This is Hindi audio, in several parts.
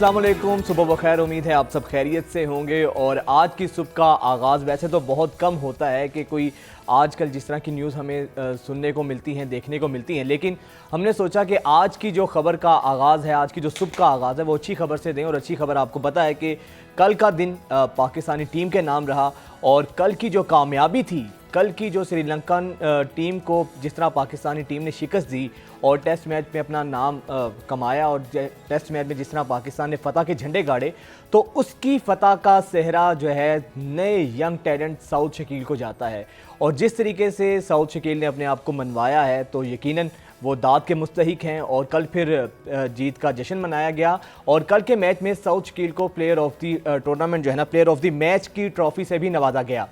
अस्सलाम वालेकुम, सुबह बखैर। उम्मीद है आप सब खैरियत से होंगे। और आज की सुबह का आगाज़ वैसे तो बहुत कम होता है कि कोई आजकल जिस तरह की न्यूज़ हमें सुनने को मिलती हैं, देखने को मिलती हैं, लेकिन हमने सोचा कि आज की जो खबर का आगाज़ है, आज की जो सुबह का आगाज़ है, वो अच्छी खबर से दें। और अच्छी खबर आपको पता है कि कल का दिन पाकिस्तानी टीम के नाम रहा। और कल की जो कामयाबी थी, कल की जो श्रीलंकन टीम को जिस तरह पाकिस्तानी टीम ने शिकस्त दी और टेस्ट मैच में अपना नाम कमाया, और टेस्ट मैच में जिस तरह पाकिस्तान ने फ़तह के झंडे गाड़े, तो उसकी फ़तह का सेहरा जो है नए यंग टैलेंट सऊद शकील को जाता है। और जिस तरीके से सऊद शकील ने अपने आप को मनवाया है, तो यकीनन वो दाद के मुस्तहिक हैं। और कल फिर जीत का जश्न मनाया गया और कल के मैच में सऊद शकील को प्लेयर ऑफ द टूर्नामेंट जो है ना, प्लेयर ऑफ द मैच की ट्रॉफ़ी से भी नवाजा गया।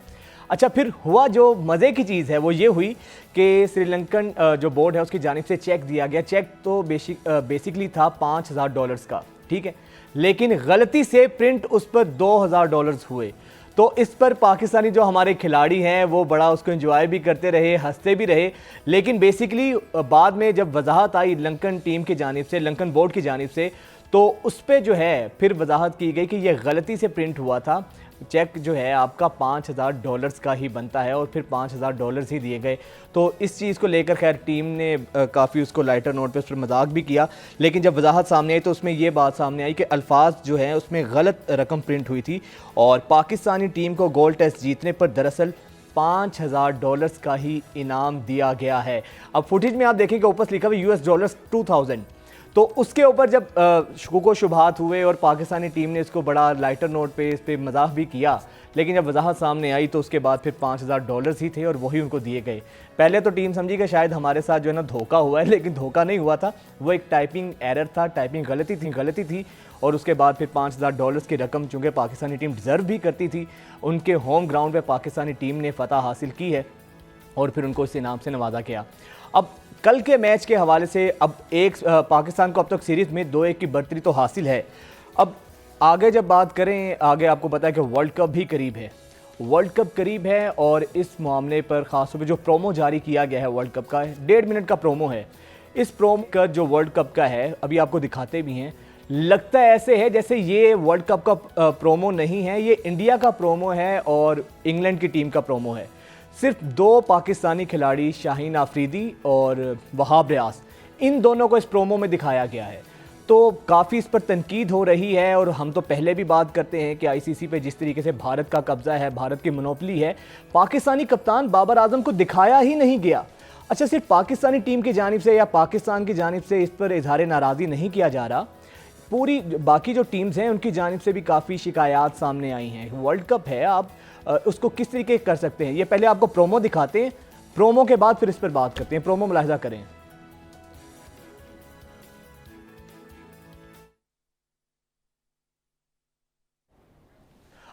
अच्छा, फिर हुआ जो मज़े की चीज़ है वो ये हुई कि श्रीलंकन जो बोर्ड है उसकी जानिब से चेक दिया गया। चेक तो बेसिकली था $5000 का, ठीक है, लेकिन गलती से प्रिंट उस पर $2000 हुए। तो इस पर पाकिस्तानी जो हमारे खिलाड़ी हैं वो बड़ा उसको एंजॉय भी करते रहे, हंसते भी रहे। लेकिन बेसिकली बाद में जब वजाहत आई लंकन टीम की जानिब से, लंकन बोर्ड की जानिब से, तो उस पर जो है फिर वजाहत की गई कि यह गलती से प्रिंट हुआ था। चेक जो है आपका $5000 का ही बनता है और फिर $5000 ही दिए गए। तो इस चीज़ को लेकर खैर टीम ने काफ़ी उसको लाइटर नोट पे उस पर मजाक भी किया। लेकिन जब वजाहत सामने आई तो उसमें ये बात सामने आई कि अल्फाज जो हैं उसमें गलत रकम प्रिंट हुई थी और पाकिस्तानी टीम को गोल्ड टेस्ट जीतने पर दरअसल $5000 का ही इनाम दिया गया है। अब फुटेज में आप देखेंगे ऊपर लिखा हुआ $2000। तो उसके ऊपर जब शुको शुबहात हुए और पाकिस्तानी टीम ने इसको बड़ा लाइटर नोट पे इस पर मजाक भी किया, लेकिन जब वजाहत सामने आई तो उसके बाद फिर $5000 ही थे और वही उनको दिए गए। पहले तो टीम समझी कि शायद हमारे साथ जो है ना धोखा हुआ है, लेकिन धोखा नहीं हुआ था, वो एक टाइपिंग एरर था, टाइपिंग गलती थी। और उसके बाद फिर $5000 की रकम चूँकि पाकिस्तानी टीम डिज़र्व भी करती थी, उनके होम ग्राउंड पर पाकिस्तानी टीम ने फ़तह हासिल की है और फिर उनको इस इनाम से नवाजा गया। अब कल के मैच के हवाले से अब पाकिस्तान को अब तक सीरीज़ में 2-1 की बढ़तरी तो हासिल है। अब आगे जब बात करें, आगे आपको पता है कि वर्ल्ड कप भी करीब है, वर्ल्ड कप करीब है। और इस मामले पर ख़ास तौर पर जो प्रोमो जारी किया गया है वर्ल्ड कप का, 1.5 मिनट का प्रोमो है। इस प्रोमो का जो वर्ल्ड कप का है, अभी आपको दिखाते भी हैं, लगता है ऐसे है जैसे ये वर्ल्ड कप का प्रोमो नहीं है, ये इंडिया का प्रोमो है और इंग्लैंड की टीम का प्रोमो है। सिर्फ 2 पाकिस्तानी खिलाड़ी, शाहीन आफरीदी और वहाब रियाज, इन दोनों को इस प्रोमो में दिखाया गया है। तो काफ़ी इस पर तनकीद हो रही है और हम तो पहले भी बात करते हैं कि आईसीसी पे जिस तरीके से भारत का कब्जा है, भारत की मोनोपली है, पाकिस्तानी कप्तान बाबर आजम को दिखाया ही नहीं गया। अच्छा, सिर्फ पाकिस्तानी टीम की जानिब से या पाकिस्तान की जानिब से इस पर इजहार नाराज़ी नहीं किया जा रहा, पूरी बाकी जो टीम्स हैं उनकी जानिब से भी काफ़ी शिकायत सामने आई हैं। वर्ल्ड कप है, आप उसको किस तरीके कर सकते हैं। ये पहले आपको प्रोमो दिखाते हैं, प्रोमो के बाद फिर इस पर बात करते हैं। प्रोमो मुलाहिजा करें।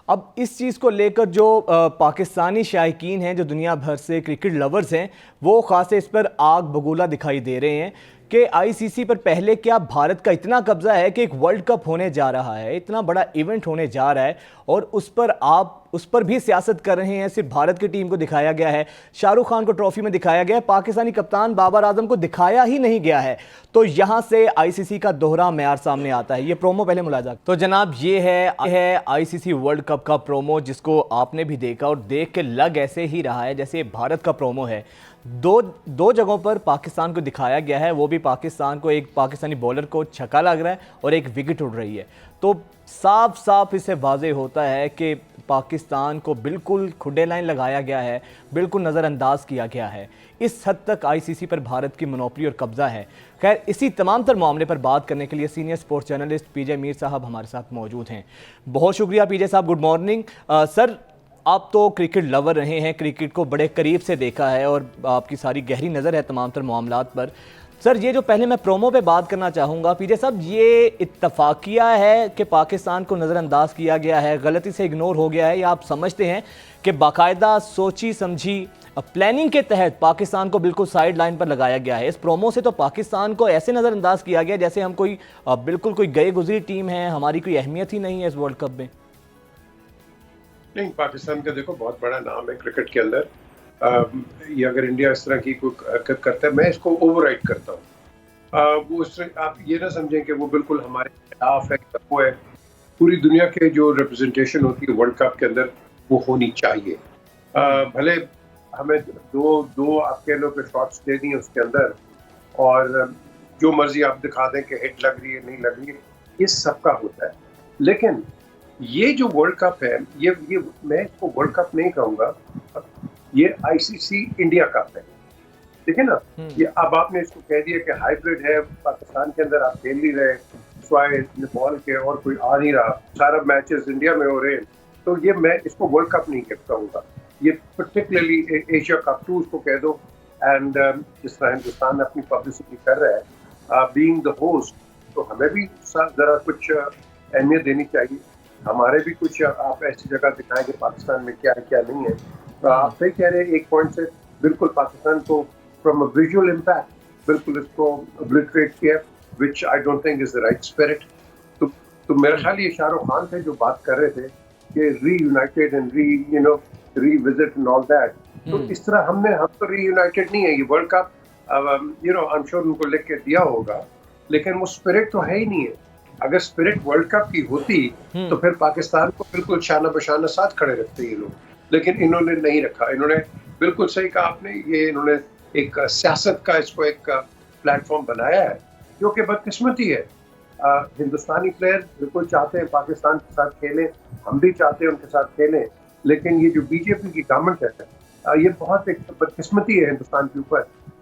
अब इस चीज़ को लेकर जो पाकिस्तानी शायकीन हैं, जो दुनिया भर से क्रिकेट लवर्स हैं, वो ख़ास इस पर आग बगूला दिखाई दे रहे हैं कि आईसीसी पर पहले क्या भारत का इतना कब्जा है कि एक वर्ल्ड कप होने जा रहा है, इतना बड़ा इवेंट होने जा रहा है और उस पर आप उस पर भी सियासत कर रहे हैं। सिर्फ भारत की टीम को दिखाया गया है, शाहरुख खान को ट्रॉफी में दिखाया गया है, पाकिस्तानी कप्तान बाबर आजम को दिखाया ही नहीं गया है। तो यहां से आईसीसी का दोहरा मेयार सामने आता है। ये प्रोमो पहले मुलाजा। तो जनाब ये है आईसीसी वर्ल्ड कप का प्रोमो, जिसको आपने भी देखा और देख के लग ऐसे ही रहा है जैसे भारत का प्रोमो है। दो जगहों पर पाकिस्तान को दिखाया गया है, वो भी पाकिस्तान को, एक पाकिस्तानी बॉलर को छक्का लग रहा है और एक विकेट उड़ रही है। तो साफ साफ इससे वाज़ेह होता है कि पाकिस्तान को बिल्कुल खुडे लाइन लगाया गया है, बिल्कुल नज़रअंदाज किया गया है। इस हद तक आईसीसी पर भारत की मोनोपली और कब्जा है। खैर, इसी तमाम तर मामले पर बात करने के लिए सीनियर स्पोर्ट्स जर्नलिस्ट पीजे मीर साहब हमारे साथ मौजूद हैं। बहुत शुक्रिया पीजे साहब, गुड मॉर्निंग। सर, आप तो क्रिकेट लवर रहे हैं, क्रिकेट को बड़े करीब से देखा है और आपकी सारी गहरी नज़र है तमाम तर मामलात पर। सर, ये जो पहले मैं प्रोमो पे बात करना चाहूँगा पीजे साहब, ये इत्तफाकिया है कि पाकिस्तान को नज़रअंदाज किया गया है, गलती से इग्नोर हो गया है, या आप समझते हैं कि बाकायदा सोची समझी प्लानिंग के तहत पाकिस्तान को बिल्कुल साइड लाइन पर लगाया गया है? इस प्रोमो से तो पाकिस्तान को ऐसे नज़रअंदाज किया गया जैसे हम कोई बिल्कुल कोई गए गुजरी टीम है, हमारी कोई अहमियत ही नहीं है इस वर्ल्ड कप में। नहीं, पाकिस्तान का देखो बहुत बड़ा नाम है क्रिकेट के अंदर। ये अगर इंडिया इस तरह की कोई हरकत करता है, मैं इसको ओवरराइड करता हूँ। वो आप ये ना समझें कि वो बिल्कुल हमारे खिलाफ है, वो है। पूरी दुनिया के जो रिप्रेजेंटेशन होती है वर्ल्ड कप के अंदर वो होनी चाहिए। भले हमें दो दो आप कह लो कि शॉट्स दे दिए उसके अंदर, और जो मर्जी आप दिखा दें कि हिट लग रही है नहीं लग रही है, ये सबका होता है। लेकिन ये जो वर्ल्ड कप है, ये मैं इसको वर्ल्ड कप नहीं कहूँगा, ये आईसीसी इंडिया कप है, ठीक है ना। ये अब आपने इसको कह दिया कि हाइब्रिड है, पाकिस्तान के अंदर आप खेल नहीं रहे, स्वाय नेपाल के और कोई आ नहीं रहा, सारा मैचेस इंडिया में हो रहे हैं, तो ये मैं इसको वर्ल्ड कप नहीं कहूँगा। ये पर्टिकुलरली एशिया कप 2 उसको कह दो। एंड जिस तरह हिंदुस्तान अपनी पब्लिसिटी कर रहा है बीइंग द होस्ट, तो हमें भी ज़रा कुछ अहमियत देनी चाहिए। हमारे भी कुछ आप ऐसी जगह दिखाएं कि पाकिस्तान में क्या है क्या नहीं है। तो आप सही कह रहे हैं एक पॉइंट से, बिल्कुल पाकिस्तान को फ्रॉम अ विजुअल इम्पैक्ट बिल्कुल इसको ऑब्लिटरेट किया, which I don't think is the right spirit. तो मेरा ख्याल ये शाहरुख खान थे जो बात कर रहे थे कि reunited and revisit and all that. तो इस तरह हम तो रीयूनाइटेड नहीं है। ये world cup I am sure उनको लिख के दिया होगा, लेकिन वो स्पिरिट तो है ही नहीं है। अगर स्पिरिट वर्ल्ड कप की होती तो फिर पाकिस्तान को बिल्कुल शाना बशाना साथ खड़े रखते ये लोग, लेकिन इन्होंने नहीं रखा। इन्होंने बिल्कुल सही कहा आपने, ये इन्होंने एक सियासत का इसको एक प्लेटफॉर्म बनाया है, जो कि बदकिस्मती है। हिंदुस्तानी प्लेयर बिल्कुल चाहते हैं पाकिस्तान के साथ खेलें, हम भी चाहते हैं उनके साथ खेलें, लेकिन ये जो बीजेपी की गवर्नमेंट है, ये बहुत एक बदकिस्मती है हिंदुस्तान के ऊपर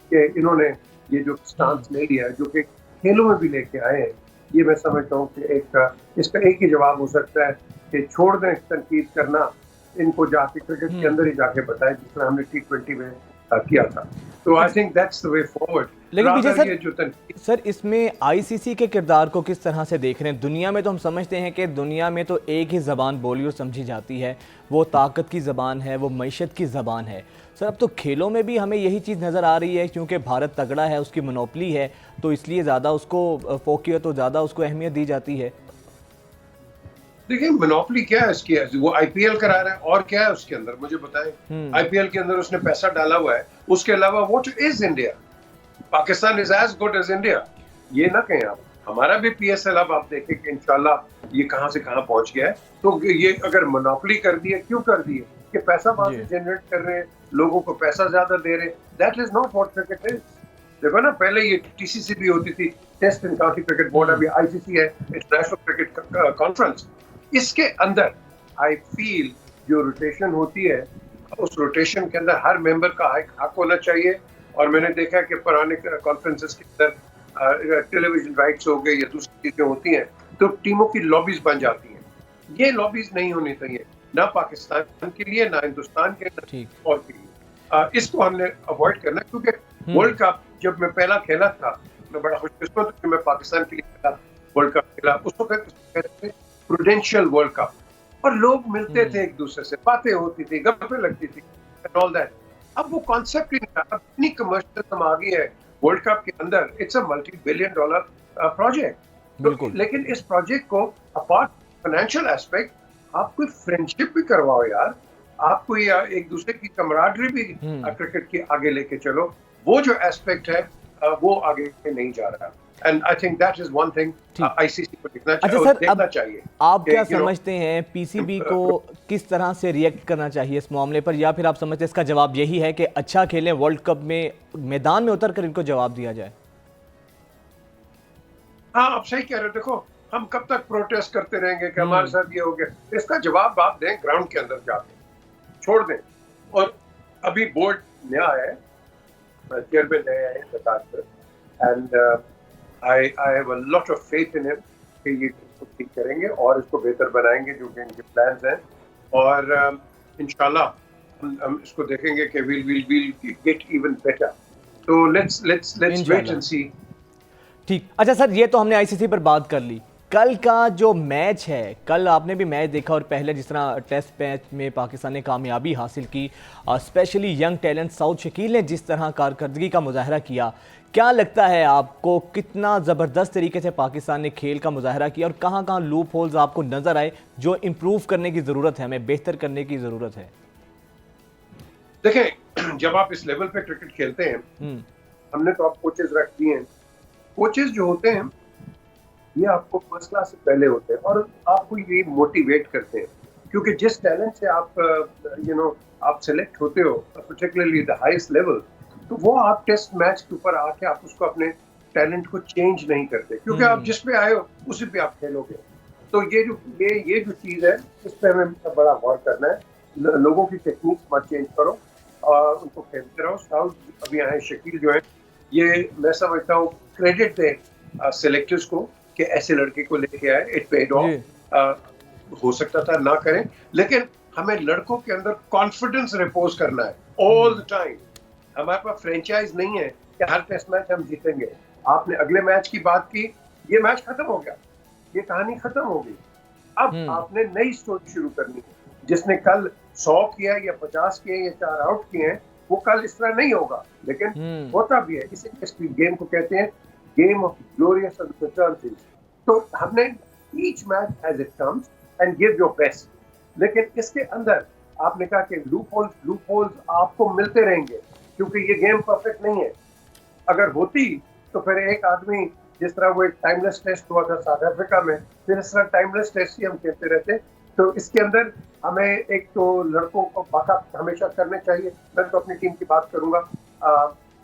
कि इन्होंने ये जो स्टांस ले लिया है, जो कि खेलों में भी लेके आए हैं। ये मैं समझता हूँ कि इसका एक ही जवाब हो सकता है कि छोड़ दें तनकीद करना, इनको जाके क्रिकेट के अंदर ही जाके बताएं, जिस तरह हमने T20 में किया था। तो I think that's the way forward. लेकिन विजय सर इसमें आईसीसी के किरदार को किस तरह से देख रहे हैं? दुनिया में तो हम समझते हैं कि दुनिया में तो एक ही ज़बान बोली और समझी जाती है, वो ताकत की ज़बान है, वो मईशत की ज़बान है। सर अब तो खेलों में भी हमें यही चीज़ नज़र आ रही है, क्योंकि भारत तगड़ा है, उसकी मोनोपली है, तो इसलिए ज़्यादा उसको फोकियत और ज़्यादा उसको अहमियत दी जाती है। देखिए मोनोपोली क्या है इसकी, वो आईपीएल करा रहा है और क्या है उसके अंदर, मुझे बताएं। आईपीएल के अंदर उसने पैसा डाला हुआ है, उसके अलावा what is India? Pakistan is as good as India. ये ना कहें आप। हमारा भी पीएसएल अब आप देखें कि इंशाल्लाह ये कहां से कहां पहुंच गया है। तो ये अगर मोनोपोली कर दी है, क्यों कर दी है? कि पैसा वहां से जनरेट कर रहे हैं, लोगों को पैसा ज्यादा दे रहे हैं। That is not what cricket is. देखो ना, पहले ये टीसीसी भी होती थी, test and county cricket board, अभी आईसीसी है, इंटरनेशनल क्रिकेट कॉन्फ्रेंस। इसके अंदर आई फील जो रोटेशन होती है, उस रोटेशन के अंदर हर मेंबर का हक होना चाहिए। और मैंने देखा कि पुराने कॉन्फ्रेंसेस के अंदर टेलीविजन राइट्स हो गए या दूसरी चीजें होती हैं, तो टीमों की लॉबीज बन जाती हैं। ये लॉबीज नहीं होनी चाहिए, ना पाकिस्तान के लिए, ना हिंदुस्तान के, ना और के लिए। इसको हमने अवॉइड करना, क्योंकि वर्ल्ड कप जब मैं पहला खेला था, मैं बड़ा खुशकिस्मत हूं कि मैं पाकिस्तान के लिए वर्ल्ड कप खेला। उसको कहते प्रूडेंशियल वर्ल्ड कप, और लोग मिलते थे एक दूसरे से, बातें होती थी, गप्पें लगती थी एंड ऑल दैट। अब वो कॉन्सेप्ट ही नहीं था। अब इतनी कमर्शियलिज्म आ गई है वर्ल्ड कप के अंदर, इट्स अ $multi-billion प्रोजेक्ट। तो लेकिन इस प्रोजेक्ट को अपार्ट फाइनेंशियल एस्पेक्ट, आप कोई फ्रेंडशिप भी करवाओ यार, आप कोई एक दूसरे की कमराडरी भी क्रिकेट के आगे लेके चलो। वो जो एस्पेक्ट है वो आगे नहीं जा रहा। And I think that is one thing ICC को देखना चाहिए। आप क्या समझते हैं पीसीबी को किस तरह से रिएक्ट करना चाहिए इस मामले पर, या फिर आप समझते हैं इसका जवाब यही है कि अच्छा खेलें, वर्ल्ड कप में मैदान में उतर कर इनको जवाब दिया जाए? हाँ, आप सही कह रहे हो। देखो, हम कब तक प्रोटेस्ट करते रहेंगे कि हमारे साथ ये हो गया? इसका जवाब आप दें ग्राउंड के अंदर जाके, छोड़ दें। और अभी बोर्ड नया है, चेयरमैन नया है सरकार पर, and I have a lot of faith in him कि ये इसको ठीक करेंगे और इसको बेहतर बनाएंगे, जो कि इनके प्लान्स हैं। और इंशाल्लाह हम इसको देखेंगे कि we'll get even better. तो let's wait and see. ठीक। अच्छा सर, ये तो हमने आईसीसी पर बात कर ली। कल का जो मैच है, कल आपने भी मैच देखा, और पहले जिस तरह टेस्ट मैच में पाकिस्तान ने कामयाबी हासिल की, specially young talent south Shakeel ने जिस तरह कारकर्दगी का मुजाहरा किया, क्या लगता है आपको कितना ज़बरदस्त तरीके से पाकिस्तान ने खेल का मुजाहरा किया, और कहाँ कहाँ लूप होल्स आपको नज़र आए जो इम्प्रूव करने की ज़रूरत है, हमें बेहतर करने की ज़रूरत है? देखें, जब आप इस लेवल पे क्रिकेट खेलते हैं, हमने तो आप कोचेस रख दिए हैं, कोचेस जो होते हैं ये आपको फर्स्ट क्लास से पहले होते हैं और आपको ये मोटिवेट करते हैं, क्योंकि जिस टैलेंट से आप आप सेलेक्ट होते हो पर्टिकुलरली द हाईएस्ट लेवल, तो वो आप टेस्ट मैच के ऊपर आके आप उसको अपने टैलेंट को चेंज नहीं करते, क्योंकि आप जिस पे आए हो उसी पे आप खेलोगे। तो ये जो चीज़ है इस पे हमें बड़ा गौर करना है। लोगों की टेक्निक मत चेंज करो और उनको खेलते रहो। साउथ अभी आए शकील जो है, ये मैं समझता हूँ क्रेडिट दे सेलेक्टर्स को कि ऐसे लड़के को लेके आए, इट पेड ऑफ। हो सकता था ना करें, लेकिन हमें लड़कों के अंदर कॉन्फिडेंस रिपोज करना है ऑल द टाइम। हमारे पास फ्रेंचाइज नहीं है कि हर टेस्ट मैच हम जीतेंगे। आपने अगले मैच की बात की, ये मैच खत्म हो गया, ये कहानी खत्म हो गई। अब आपने नई स्टोरी शुरू करनी है। जिसने कल 100 किया या 50 किए या 4 आउट किए हैं, वो कल इस तरह नहीं होगा, लेकिन होता भी है। इसी गेम को कहते हैं गेम ऑफ ग्लोरियस अनसर्टेनिटीज। तो हमने each match as it comes and give your best, लेकिन इसके अंदर आपने कहा कि लूप होल्स आपको मिलते रहेंगे, क्योंकि ये गेम परफेक्ट नहीं है। अगर होती तो फिर एक आदमी, जिस तरह वो एक टाइमलेस टेस्ट हुआ था साउथ अफ्रीका में, फिर इस तरह टाइमलेस टेस्ट ही हम खेलते रहते। तो इसके अंदर हमें एक तो लड़कों को बैकअप हमेशा करने चाहिए। मैं तो अपनी टीम की बात करूंगा,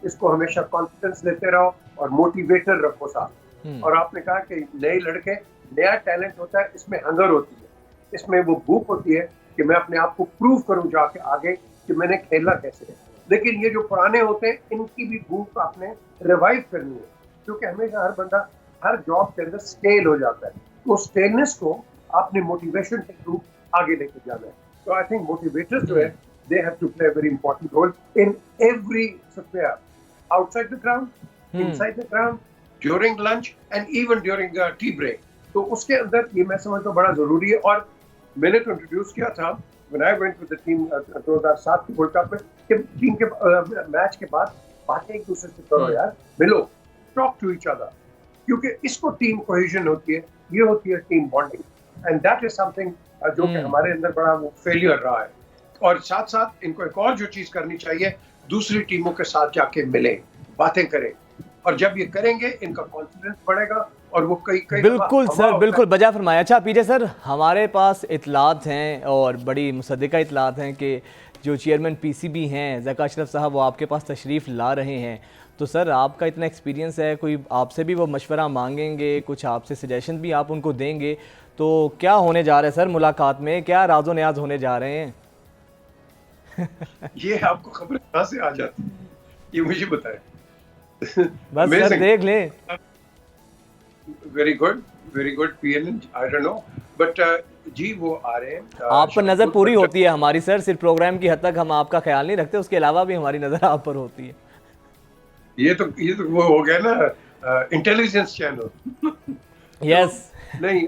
इसको हमेशा कॉन्फिडेंस देते रहो और मोटिवेटर रखो साथ। और आपने कहा कि नए लड़के, नया टैलेंट होता है, इसमें हंगर होती है, इसमें वो भूख होती है कि मैं अपने आप को प्रूव करूं जाके आगे कि मैंने खेलना कैसे है। लेकिन ये जो पुराने होते हैं, इनकी भी भूख आपने रिवाइव करनी है, क्योंकि हमेशा हर बंदा हर जॉब के अंदर स्टेल हो जाता है। तो स्टेलनेस को आपने मोटिवेशन के थ्रू आगे लेके जाना है। तो आई थिंक मोटिवेटर्स जो है, they have to play a very important role in every sphere, outside the ground, inside the ground, during lunch and even during tea break. तो उसके अंदर ये मैं समझता हूँ बड़ा जरूरी है। और मैंने तो इंट्रोड्यूस किया था when I went with the team 2007 के वर्ल्ड कप में, कि टीम के मैच के बाद बातें एक दूसरे से करो यार, मिलो, टॉक टू ईच अदर, क्योंकि इसको टीम कोहेजन होती है, ये होती है team bonding. And that is something जो कि हमारे अंदर बड़ा वो फेलियर रहा है। और साथ साथ इनको एक और जो चीज करनी चाहिए, दूसरी टीमों के साथ जाके मिले, बातें करें, और जब ये करेंगे इनका कॉन्फिडेंस बढ़ेगा और वो कई बिल्कुल सर, बिल्कुल बजा फरमाया। अच्छा पीजे सर, हमारे पास इतलात हैं और बड़ी मुसद्दिका इतलात हैं कि जो चेयरमैन पीसीबी हैं ज़का अशरफ साहब, वो आपके पास तशरीफ़ ला रहे हैं। तो सर आपका इतना एक्सपीरियंस है, कोई आपसे भी वो मशवरा मांगेंगे, कुछ आपसे सजेशन भी आप उनको देंगे, तो क्या होने जा रहा है सर मुलाकात में, क्या राज़ो न्याज होने जा रहे हैं? ये आपको खबर कहाँ से आ जाती है, ये मुझे बताएं। बस सर देख लें। Very good PNN, I don't know, but जी वो आ रहे हैं। आप पर नज़र पूरी होती है हमारी सर, सिर्फ प्रोग्राम की हद तक हम आपका ख्याल नहीं रखते, उसके अलावा भी हमारी नज़र आप पर होती है। ये तो वो हो गया ना इंटेलिजेंस चैनल। यस नहीं,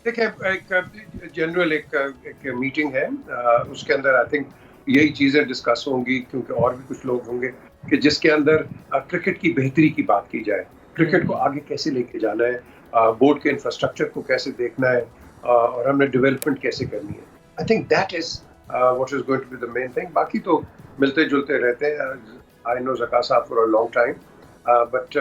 देखिए एक जनरल एक मीटिंग है, उसके अंदर आई थिंक यही चीज़ें डिस्कस होंगी, क्योंकि और भी कुछ लोग होंगे कि जिसके अंदर क्रिकेट की बेहतरी की बात की जाए, क्रिकेट को आगे कैसे लेके जाना है, बोर्ड के इंफ्रास्ट्रक्चर को कैसे देखना है, और हमने डेवलपमेंट कैसे करनी है। I think that is what is going to be the main thing. बाकी तो मिलते जुलते रहते हैं। आई नो ज़का साहब for a long time, but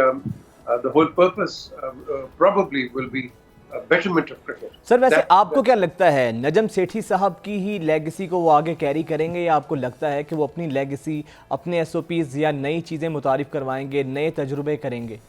the whole purpose probably will be betterment of cricket. Sir वैसे आपको क्या लगता है, नजम सेठी साहब की ही लेगेसी को वो आगे कैरी करेंगे, या आपको लगता है कि वो अपनी लेगेसी, अपने एसओपीज या नई चीज़ें मुतारिफ करवाएंगे, नए तजुर्बे करेंगे?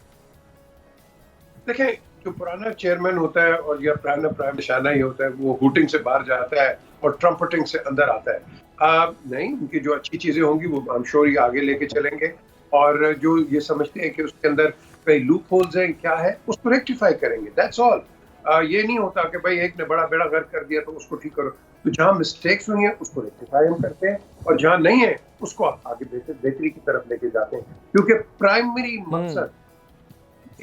देखें, जो पुराना चेयरमैन होता है और या पुराना प्राइम निशाना ही होता है, वो हुटिंग से बाहर जाता है और ट्रम्पटिंग से अंदर आता है। नहीं, उनकी जो अच्छी चीज़ें होंगी वो आई एम श्योर ये आगे लेके चलेंगे, और जो ये समझते हैं कि उसके अंदर कई लूप होल्स हैं, क्या है, उसको रेक्टिफाई करेंगे, दैट्स ऑल। ये नहीं होता कि भाई एक ने बड़ा बेड़ा गर्क कर दिया तो उसको ठीक करो। तो जहाँ मिस्टेक्स हुई हैं उसको रेक्टिफाई हम करते हैं, और जहाँ नहीं है उसको आगे बेहतरी की तरफ लेके जाते हैं, क्योंकि प्राइमरी मकसद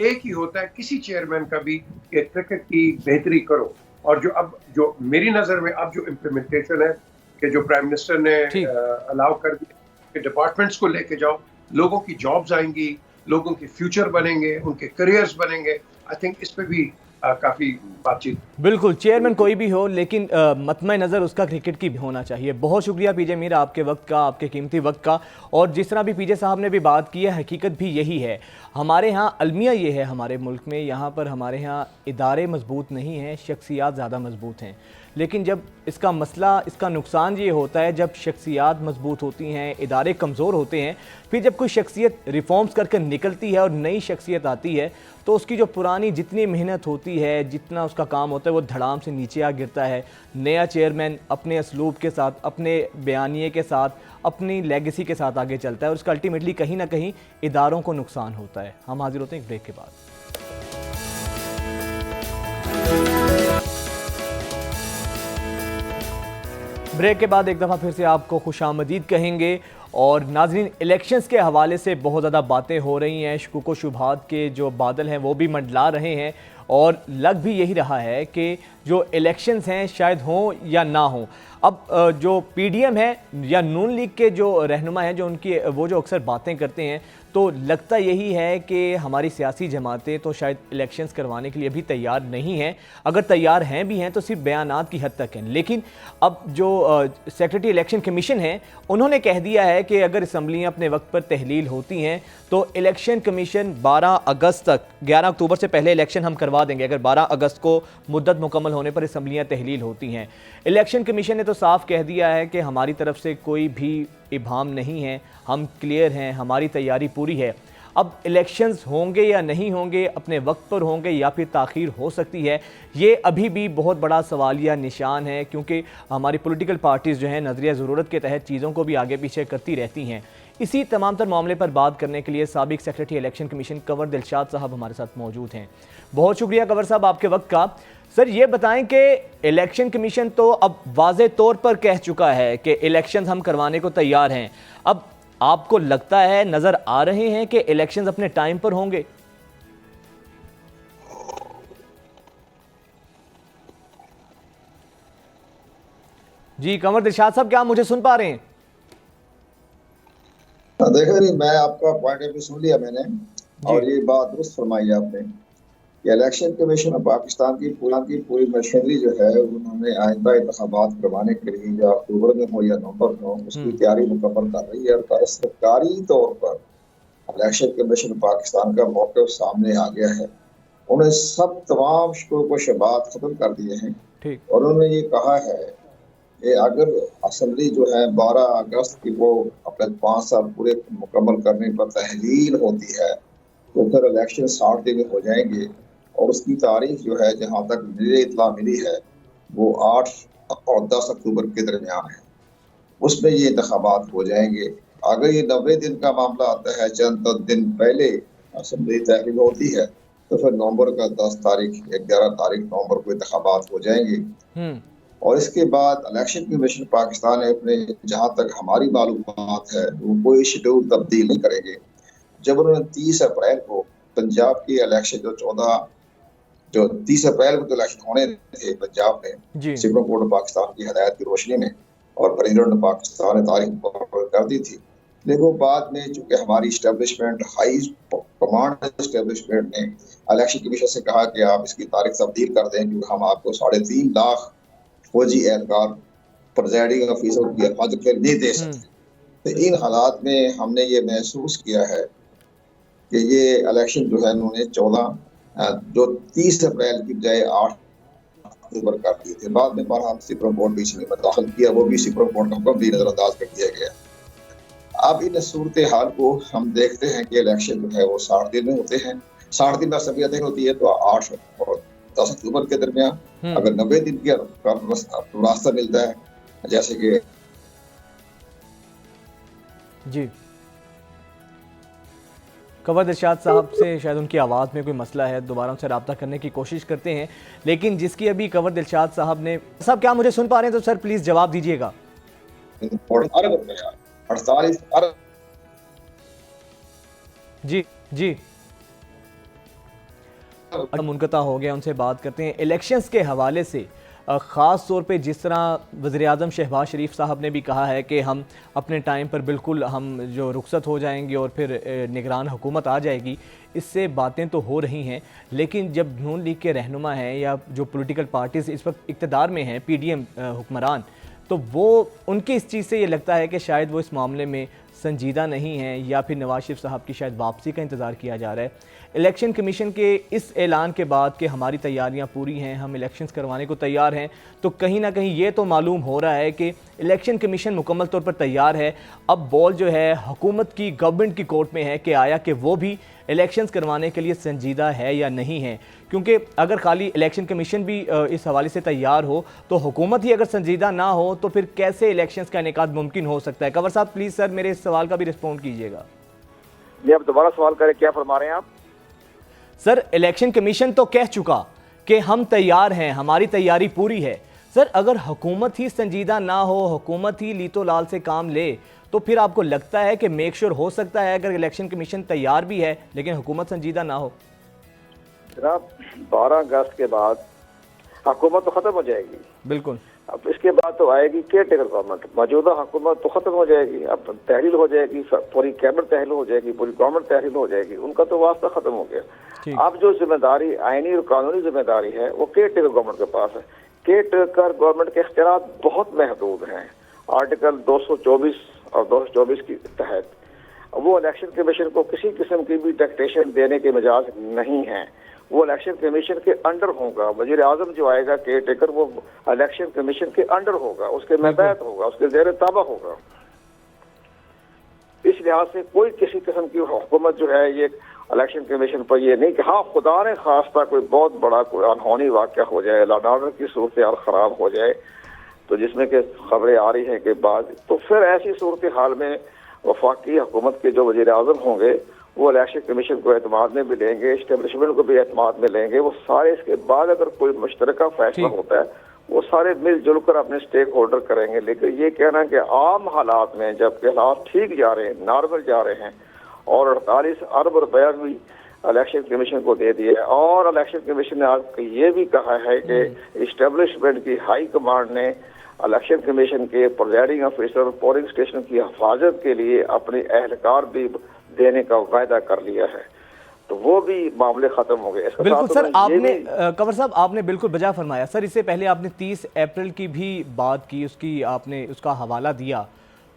एक ही होता है किसी चेयरमैन का भी, कि क्रिकेट की बेहतरी करो। और जो मेरी नज़र में अब जो इम्प्लीमेंटेशन है कि जो प्राइम मिनिस्टर ने अलाउ कर दिया कि डिपार्टमेंट्स को लेके जाओ, लोगों की जॉब्स आएंगी, लोगों के फ्यूचर बनेंगे, उनके करियर्स बनेंगे। आई थिंक इस पे भी काफी बातचीत। बिल्कुल, चेयरमैन कोई भी हो, लेकिन मतमे नज़र उसका क्रिकेट की भी होना चाहिए। बहुत शुक्रिया पीजे मीर आपके वक्त का, आपके कीमती वक्त का। और जिस तरह भी पीजे साहब ने भी बात की है, हकीकत भी यही है। हमारे यहाँ अलमिया ये है हमारे मुल्क में, यहाँ पर हमारे यहाँ इदारे मजबूत नहीं हैं, शख्सियात ज़्यादा मजबूत हैं। लेकिन जब इसका मसला, इसका नुकसान ये होता है जब शख्सियात मजबूत होती हैं, इदारे कमज़ोर होते हैं, फिर जब कोई शख्सियत रिफॉर्म्स करके निकलती है और नई शख्सियत आती है, तो उसकी जो पुरानी जितनी मेहनत होती है, जितना उसका काम होता है, वो धड़ाम से नीचे आ गिरता है। नया चेयरमैन अपने असलूब के साथ, अपने बयानिए के साथ, अपनी लेगेसी के साथ आगे चलता है और उसका अल्टीमेटली कहीं ना कहीं इदारों को नुकसान होता है। हम हाजिर होते हैं एक ब्रेक के बाद। ब्रेक के बाद एक दफ़ा फिर से आपको खुशामदीद कहेंगे। और नाज़रीन, इलेक्शंस के हवाले से बहुत ज़्यादा बातें हो रही हैं, शुकूक व शुबहात के जो बादल हैं वो भी मंडला रहे हैं और लग भी यही रहा है कि जो इलेक्शंस हैं शायद हों या ना हों। अब जो पीडीएम है या नून लीग के जो रहनुमा हैं, जो उनकी वो जो अक्सर बातें करते हैं, तो लगता यही है कि हमारी सियासी जमातें तो शायद इलेक्शंस करवाने के लिए अभी तैयार नहीं हैं। अगर तैयार हैं भी हैं तो सिर्फ बयानात की हद तक हैं। लेकिन अब जो सेक्रेटरी इलेक्शन कमीशन है, उन्होंने कह दिया है कि अगर असम्बलियाँ अपने वक्त पर तहलील होती हैं तो इलेक्शन कमीशन 12 अगस्त तक, 11 अक्टूबर से पहले इलेक्शन हम करवा देंगे अगर 12 अगस्त को मुद्दत मुकम्मल होने पर असम्बलियाँ तहलील होती हैं। इलेक्शन कमीशन ने तो साफ कह दिया है कि हमारी तरफ से कोई भी इबाम नहीं है, हम क्लियर हैं, हमारी तैयारी पूरी है। अब इलेक्शंस होंगे या नहीं होंगे, अपने वक्त पर होंगे या फिर ताख़ीर हो सकती है, ये अभी भी बहुत बड़ा सवालिया निशान है, क्योंकि हमारी पॉलिटिकल पार्टीज़ जो हैं नज़रिया ज़रूरत के तहत चीज़ों को भी आगे पीछे करती रहती हैं। इसी तमाम तर मामले पर बात करने के लिए साबिक secretary election commission Kanwar Dilshad साहब हमारे साथ मौजूद हैं। बहुत शुक्रिया कंवर साहब आपके वक्त का। सर, ये बताएं कि इलेक्शन कमीशन तो अब वाज़े तौर पर कह चुका है कि इलेक्शन हम करवाने को तैयार हैं। अब आपको लगता है, नज़र आ रहे हैं कि इलेक्शंस अपने टाइम पर होंगे? जी कंवर दिलशाद साहब, क्या आप मुझे सुन पा रहे हैं? देखो नहीं, मैं आपका पॉइंट ऑफ व्यू सुन लिया मैंने, और ये बात दुरुस्त फरमाई आपने कि इलेक्शन कमीशन ऑफ पाकिस्तान की पूरी मशीनरी जो है, उन्होंने आइंदा इंतखाबात करवाने के लिए या अक्टूबर में हो या नवंबर में हो, उसकी तैयारी मुकम्मल कर रही है। और सरकारी तौर पर इलेक्शन कमीशन पाकिस्तान का मौक़िफ़ सामने आ गया है। उन्हें सब तमाम शुकूक व शुबहात खत्म कर दिए हैं और उन्होंने ये कहा है कि अगर असम्बली जो है 12 अगस्त की वो अपने 5 साल पूरे मुकम्मल करने पर तहलील होती है, तो फिर इलेक्शन 60 दिन में हो जाएंगे। और उसकी तारीख जो है, जहाँ तक मुझे इत्तला मिली है, वो 8 और 10 अक्टूबर के दरमियान है। उसमें ये इंतखाबात हो जाएंगे। अगर ये 90 दिन का मामला आता है, चंद दिन पहले असम्बली तहलील होती है, तो फिर नवंबर का 10 तारीख या 11 तारीख नवंबर को इंतखाबात हो जाएंगे। और इसके बाद इलेक्शन कमीशन पाकिस्तान ने अपने, जहाँ तक हमारी मालूमात है, वो कोई शेड्यूल तब्दील नहीं करेंगे। जब उन्होंने 30 अप्रैल को पंजाब की इलेक्शन जो 30 अप्रैल को तो इलेक्शन होने थे पंजाब में, सुप्रीम कोर्ट पाकिस्तान की हदायत की रोशनी में, और प्रेसिडेंट पाकिस्तान ने तारीख मुकर्रर कर दी थी। लेकिन बाद में चूंकि हमारी इस्टेब्लिशमेंट, हाई कमांड इस्टेब्लिशमेंट ने इलेक्शन कमीशन से कहा कि आप इसकी तारीख तब्दील कर दें, क्योंकि हम आपको 3.5 लाख फौजी एहलकार, प्रेजाइडिंग ऑफिसर की हिफाजत के नहीं दे सकते। तो इन हालात में हमने ये महसूस किया है कि ये इलेक्शन जो है उन्होंने 30 अप्रैल की बजाय 8 अक्टूबर कर दिए थे। बाद में बहरहाल सुप्रीम कोर्ट बीच में दाखिल किया, वो भी सुप्रीम कोर्ट का हुक्म भी नजरअंदाज कर दिया गया। अब इन सूरत हाल को हम देखते हैं कि इलेक्शन जो है वो 60 दिन में होते हैं। 60 दिन में असम्बली होती है तो 8 और 10 अक्टूबर के दरमियान। अगर 90 दिन का रास्ता मिलता है, जैसे कि जी कंवर दिलशाद साहब से शायद उनकी आवाज़ में कोई मसला है, दोबारा उनसे रब्ता करने की कोशिश करते हैं। लेकिन जिसकी अभी कंवर दिलशाद साहब ने, साहब क्या मुझे सुन पा रहे हैं? तो सर प्लीज़ जवाब दीजिएगा। 48 अरब जी मुनक़ता हो गया, उनसे बात करते हैं। इलेक्शंस के हवाले से ख़ास तौर पे जिस तरह वज़ीर-ए-आज़म शहबाज शरीफ साहब ने भी कहा है कि हम अपने टाइम पर बिल्कुल हम जो रुखसत हो जाएंगे और फिर निगरान हुकूमत आ जाएगी, इससे बातें तो हो रही हैं, लेकिन जब नून लीग के रहनुमा हैं या जो पॉलिटिकल पार्टीज़ इस वक्त इक़्तिदार में हैं, PDM हुक्मरान, तो वो उनकी इस चीज़ से ये लगता है कि शायद वो इस मामले में संजीदा नहीं हैं या फिर नवाज शरीफ साहब की शायद वापसी का इंतज़ार किया जा रहा है। इलेक्शन कमीशन के इस ऐलान के बाद कि हमारी तैयारियां पूरी हैं, हम इलेक्शंस करवाने को तैयार हैं, तो कहीं ना कहीं ये तो मालूम हो रहा है कि इलेक्शन कमीशन मुकम्मल तौर पर तैयार है। अब बॉल जो है हुकूमत की, गवर्नमेंट की कोर्ट में है कि आया कि वो भी इलेक्शंस करवाने के लिए संजीदा है या नहीं है, क्योंकि अगर खाली इलेक्शन कमीशन भी इस हवाले से तैयार हो तो हुकूमत ही अगर संजीदा ना हो तो फिर कैसे इलेक्शंस का इनेकाद मुमकिन हो सकता है। कंवर साहब प्लीज़ सर मेरे इस सवाल का भी रिस्पॉन्ड कीजिएगा। जी आप दोबारा सवाल करें, क्या फरमा रहे हैं आप? सर इलेक्शन कमीशन तो कह चुका कि हम तैयार हैं, हमारी तैयारी पूरी है। सर अगर हुकूमत ही संजीदा ना हो, हुकूमत ही लीतो लाल से काम ले, तो फिर आपको लगता है कि मेक श्योर हो सकता है अगर इलेक्शन कमीशन तैयार भी है लेकिन हुकूमत संजीदा ना हो? जनाब 12 अगस्त के बाद हुकूमत तो खत्म हो जाएगी। बिल्कुल। अब इसके बाद तो आएगी केयर टेकर गवर्नमेंट। मौजूदा हुकूमत तो खत्म हो जाएगी, अब तहरील हो जाएगी, पूरी कैबिनेट तहरील हो जाएगी, पूरी गवर्नमेंट तहरील हो जाएगी, उनका तो वास्ता खत्म हो गया। अब जो जिम्मेदारी आईनी और कानूनी जिम्मेदारी है वो केयर टेकर गवर्नमेंट के पास है। केयर टेकर गवर्नमेंट के इख्तियार बहुत महदूद हैं। आर्टिकल 224 और 224 के तहत वो इलेक्शन कमीशन को किसी किस्म की भी डिक्टेशन देने के मिजाज नहीं है। वो इलेक्शन कमीशन के अंडर होगा। वजीर आजम जो आएगा केयर टेकर वो इलेक्शन कमीशन के अंडर होगा, उसके महबूत होगा, उसके ज़ेर ताबा होगा। इस लिहाज से कोई किसी किस्म की हुकूमत जो है ये इलेक्शन कमीशन पर ये नहीं कि हाँ खुदा ने खास्ता कोई बहुत बड़ा कोई अनहोनी वाक़या हो जाए, लॉ एंड ऑर्डर की सूरत हाल ख़राब हो जाए, तो जिसमें कि खबरें आ रही हैं कि बाद, तो फिर ऐसी सूरत हाल में वफाकी हुकूमत के जो वज़ीर आज़म होंगे वो इलेक्शन कमीशन को एतमाद में भी लेंगे, इस्टेब्लिशमेंट को भी एतमाद में लेंगे। वो सारे इसके बाद अगर कोई मुश्तरका फैसला होता है वो सारे मिलजुल कर अपने स्टेक होल्डर करेंगे। लेकिन ये कहना कि आम हालात में जबकि हालात ठीक जा रहे हैं, नॉर्मल जा रहे हैं, और 48 अरब रुपया भी इलेक्शन कमीशन को दे दिया है, और इलेक्शन कमीशन ने आज ये भी कहा है कि इस्टेब्लिशमेंट की हाई कमांड ने इलेक्शन कमीशन के प्रिजाइडिंग ऑफिसर पोलिंग स्टेशन की हिफाजत के लिए अपने एहलकार भी देने का वायदा कर लिया है, तो वो भी मामले खत्म हो गए। बिल्कुल सर, आपने कंवर साहब आपने बिल्कुल बजा फरमाया। सर इससे पहले आपने 30 अप्रैल की भी बात की, उसकी आपने उसका हवाला दिया,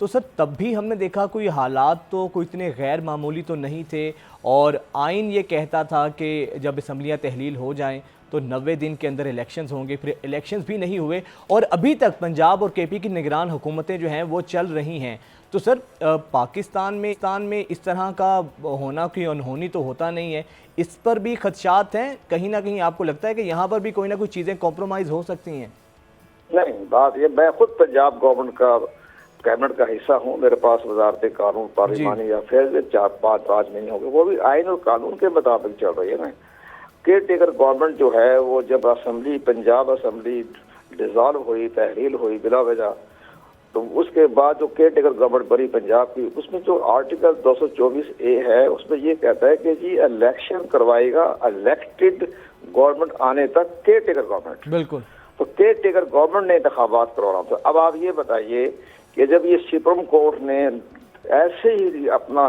तो सर तब भी हमने देखा कोई हालात तो कोई इतने गैर मामूली तो नहीं थे, और आइन ये कहता था कि जब असम्बलियाँ तहलील हो जाएं तो 90 दिन के अंदर इलेक्शंस होंगे। फिर इलेक्शंस भी नहीं हुए और अभी तक पंजाब और KP की निगरान हुकूमतें जो हैं वो चल रही हैं। तो सर पाकिस्तान में इस तरह का होना कोई अनहोनी तो होता नहीं है, इस पर भी खदशात हैं? कहीं ना कहीं आपको लगता है कि यहाँ पर भी कोई ना कोई चीज़ें कॉम्प्रोमाइज़ हो सकती हैं? नहीं, बात ये, मैं खुद पंजाब गवर्नमेंट का कैबिनेट का हिस्सा हूँ, मेरे पास वजारत कानून पार्लिमानी अफेयर 4-5 महीने हो गए, वो भी आइन और कानून के मुताबिक चल रही है ना। केयर टेकर गवर्नमेंट जो है वो जब असम्बली, पंजाब असम्बली डिसॉल्व हुई, तहरील हुई बिला वजह, तो उसके बाद जो केयर टेकर गवर्नमेंट बनी पंजाब की, उसमें जो आर्टिकल 224A है उसमें ये कहता है कि जी इलेक्शन करवाएगा इलेक्टेड गवर्नमेंट आने तक केयर टेकर गवर्नमेंट। बिल्कुल। तो केयर टेकर गवर्नमेंट ने इंतखाबात करवाना था। अब आप ये बताइए कि जब ये सुप्रीम कोर्ट ने ऐसे ही अपना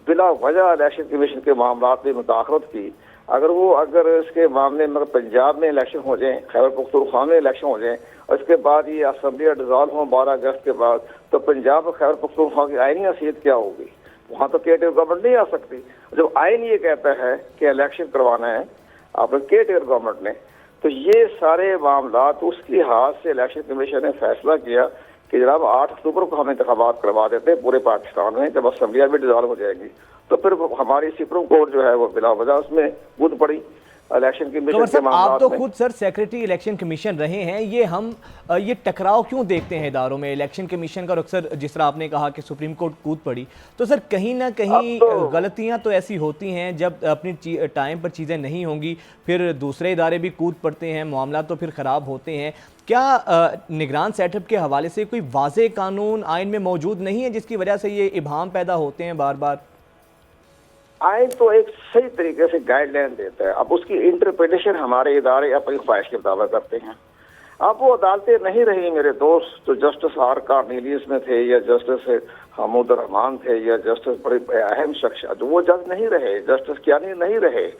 बिला वजह इलेक्शन कमीशन के मामला में मुदाखलत की, अगर इसके मामले में पंजाब में इलेक्शन हो जाए, खैबर पख्तूनख्वा में इलेक्शन हो जाए, और इसके बाद ये असम्बली डिसॉल्व हो 12 अगस्त के बाद, तो पंजाब और खैबर पख्तूनख्वा की आईनी हैसियत क्या होगी? वहाँ तो केयर टेकर गवर्नमेंट नहीं आ सकती। जब आइन ये कहता है कि इलेक्शन करवाना है आपने केयर टेकर गवर्नमेंट ने, तो ये सारे मामला तो उसके लिहाज से इलेक्शन कमीशन ने फैसला किया कि जनाब 8 अक्टूबर को हम इंतखाबात करवा देते हैं पूरे पाकिस्तान में, जब असम्बलियाँ भी डिसॉल्व हो जाएगी। तो फिर हमारी सुप्रीम कोर्ट जो है वो बिला वजह उसमें कूद पड़ी इलेक्शन कमीशन के मामले। आप तो खुद सर सेक्रेटरी इलेक्शन कमीशन रहे हैं, ये टकराव क्यों देखते हैं इदारों में इलेक्शन कमीशन का? अक्सर जिस तरह आपने कहा कि सुप्रीम कोर्ट कूद पड़ी, तो सर कहीं ना कहीं गलतियां तो ऐसी होती हैं जब अपनी टाइम पर चीज़ें नहीं होंगी फिर दूसरे इदारे भी कूद पड़ते हैं, मामला तो फिर ख़राब होते हैं। क्या निगरान सेटअप के हवाले से कोई वाज़ेह कानून आइन में मौजूद नहीं है जिसकी वजह से ये इबाहम पैदा होते हैं बार बार? आइन तो एक सही तरीके से गाइडलाइन देता है, अब उसकी इंटरप्रिटेशन हमारे इदारे अपनी ख्वाहिश के मुताबिक करते हैं। अब वो अदालतें नहीं रही मेरे दोस्त, तो जस्टिस आर कार्नेलियस में थे या जस्टिस हमूद रहमान थे या जस्टिस बड़े अहम शख्स, जो वो जज नहीं रहे, जस्टिस कियानी नहीं रहे।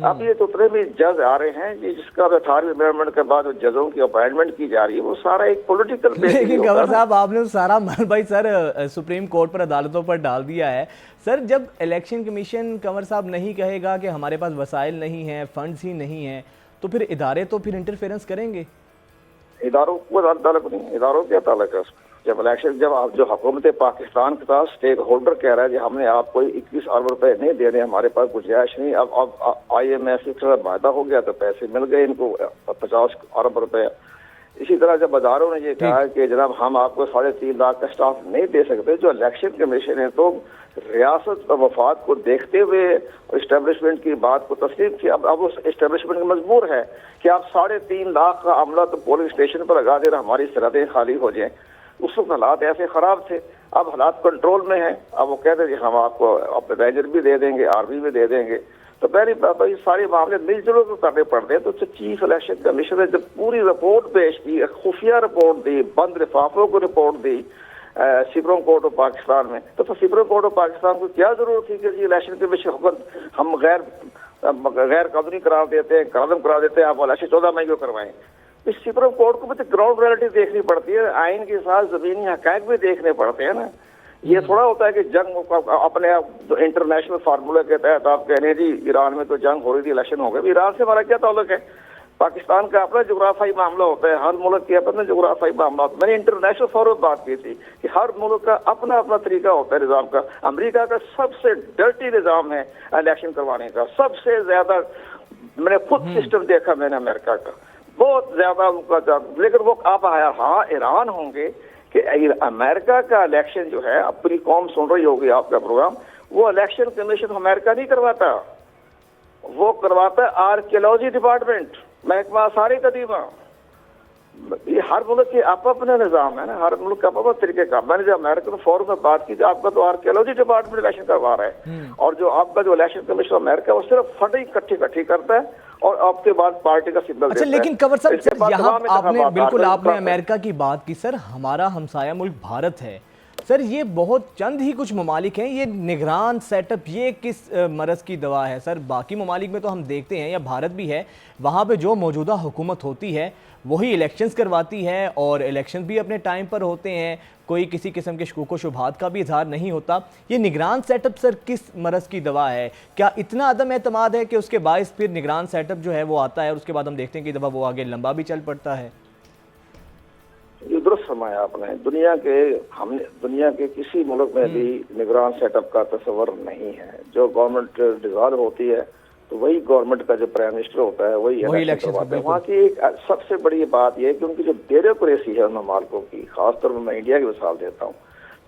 अब ये तो उतने भी जज आ रहे हैं कि जिसका 18वीं अमेंडमेंट के बाद जजों की अपॉइंटमेंट की जा रही है, वो सारा एक पॉलिटिकल। लेकिन कंवर साहब आपने तो सारा माल भाई सर सुप्रीम कोर्ट पर, अदालतों पर डाल दिया है सर। जब इलेक्शन कमीशन कंवर साहब नहीं कहेगा कि हमारे पास वसाइल नहीं है, फंड्स ही नहीं है, तो फिर इदारे तो फिर इंटरफेरेंस करेंगे। इदारों को ताल्लुक नहीं, इदारों क्या ताल्लुक है उसमें? जब इलेक्शन, जब आप जो हुकूमत पाकिस्तान के पास स्टेक होल्डर कह रहा है कि हमने आपको 21 अरब रुपए नहीं देने, हमारे पास गुंजाइश नहीं, अब IMF से वायदा हो गया तो पैसे मिल गए इनको 50 अरब रुपए। इसी तरह जब बाजारों ने ये कहा कि जनाब हम आपको 3.5 लाख का स्टाफ नहीं दे सकते, जो इलेक्शन कमीशन है तो रियासत का मफाद को देखते हुए इस्टेब्लिशमेंट की बात को तस्लीम की। अब उस इस्टेब्लिशमेंट मजबूर है कि आप 3.5 लाख का अमला तो पोलिंग स्टेशन पर लगा दे, हमारी सरहदें खाली हो जाएं। उस वक्त हालात ऐसे खराब थे, अब हालात कंट्रोल में हैं। अब वो कहते हैं हम आपको मैनेजर भी दे देंगे, आर्मी भी दे देंगे। तो पहली बात तो ये सारे मामले मिलजुल कर करने पड़ते हैं। तो चीफ इलेक्शन कमीशन ने जब पूरी रिपोर्ट पेश की, खुफिया रिपोर्ट दी, बंद लिफाफों को report the supreme court of Pakistan में, तो सुप्रीम कोर्ट ऑफ पाकिस्तान को क्या जरूरत थी कि इलेक्शन कमीशन हुकूमत हम गैर कानूनी करार देते हैं, कदम करा देते हैं, आप इलेक्शन 14 मई को करवाएं। इस सुप्रीम कोर्ट को भी तो ग्राउंड रियलिटी देखनी पड़ती है, आइन के साथ जमीनी हकायक भी देखने पड़ते हैं ना। ये थोड़ा होता है कि जंग अपने जो इंटरनेशनल फार्मूले के तहत आप कह रहे हैं जी ईरान में तो जंग हो रही थी, इलेक्शन हो गए। ईरान से हमारा क्या ताल्लुक है? पाकिस्तान का अपना जोग्राफाई मामला होता है, हर मुल्क की अपना जोग्राफाई मामला होता है। मैंने इंटरनेशनल फोरम बात की थी कि हर मुल्क का अपना अपना तरीका होता है निज़ाम का। अमेरिका का सबसे डर्टी निज़ाम है इलेक्शन करवाने का, सबसे ज्यादा। मैंने खुद सिस्टम देखा मैंने अमेरिका का, बहुत ज्यादा उनका। लेकिन वो आप हाँ ईरान होंगे कि अमेरिका का इलेक्शन जो है, अपनी कौम सुन रही होगी आपका प्रोग्राम, वो इलेक्शन कमीशन अमेरिका नहीं करवाता, वो करवाता है आर्कियोलॉजी डिपार्टमेंट, महकमा सारी कदीमा। ये हर मुल्क के आप अपने निज़ाम है ना, हर मुल्क का अपना तरीके का। मैंने जब अमेरिकन फोरम में बात की, आपका तो आर्कियोलॉजी डिपार्टमेंट इलेक्शन करवा रहा है, और जो आपका जो इलेक्शन कमीशन अमेरिका वो सिर्फ फंड इकट्ठी करता है और आपके बाद पार्टी का सिग्नल देता है। लेकिन कंवर साहब सर यहाँ आपने बिल्कुल आपने अमेरिका की बात की सर, हमारा हमसाया मुल्क भारत है सर, ये बहुत चंद ही कुछ ममालिक हैं, ये निगरान सेटअप ये किस मरज़ की दवा है सर? बाकी ममालिक में तो हम देखते हैं, या भारत भी है, वहाँ पे जो मौजूदा हुकूमत होती है वही इलेक्शंस करवाती है और इलेक्शन भी अपने टाइम पर होते हैं, कोई किसी किस्म के शकूक व शुबहात का भी इजहार नहीं होता। ये निगरान सेटअप सर किस मरज़ की दवा है? क्या इतना अदम एतमाद है कि उसके बायस फिर निगरान सेटअप जो है वो आता है और उसके बाद हम देखते हैं कि दफ़ा वो आगे लंबा भी चल पड़ता है? ये दुरुस्त फरमाया आपने। दुनिया के किसी मुल्क में भी निगरान सेटअप का तस्वर नहीं है। जो गवर्नमेंट डिसॉल्व होती है तो वही गवर्नमेंट का जो प्राइम मिनिस्टर होता है वही इलेक्शन करवाता है। वहाँ की एक सबसे बड़ी बात यह है कि उनकी जो ब्यूरोक्रेसी है उन ममालिकों की, खासतौर पर मैं इंडिया की मिसाल देता हूँ,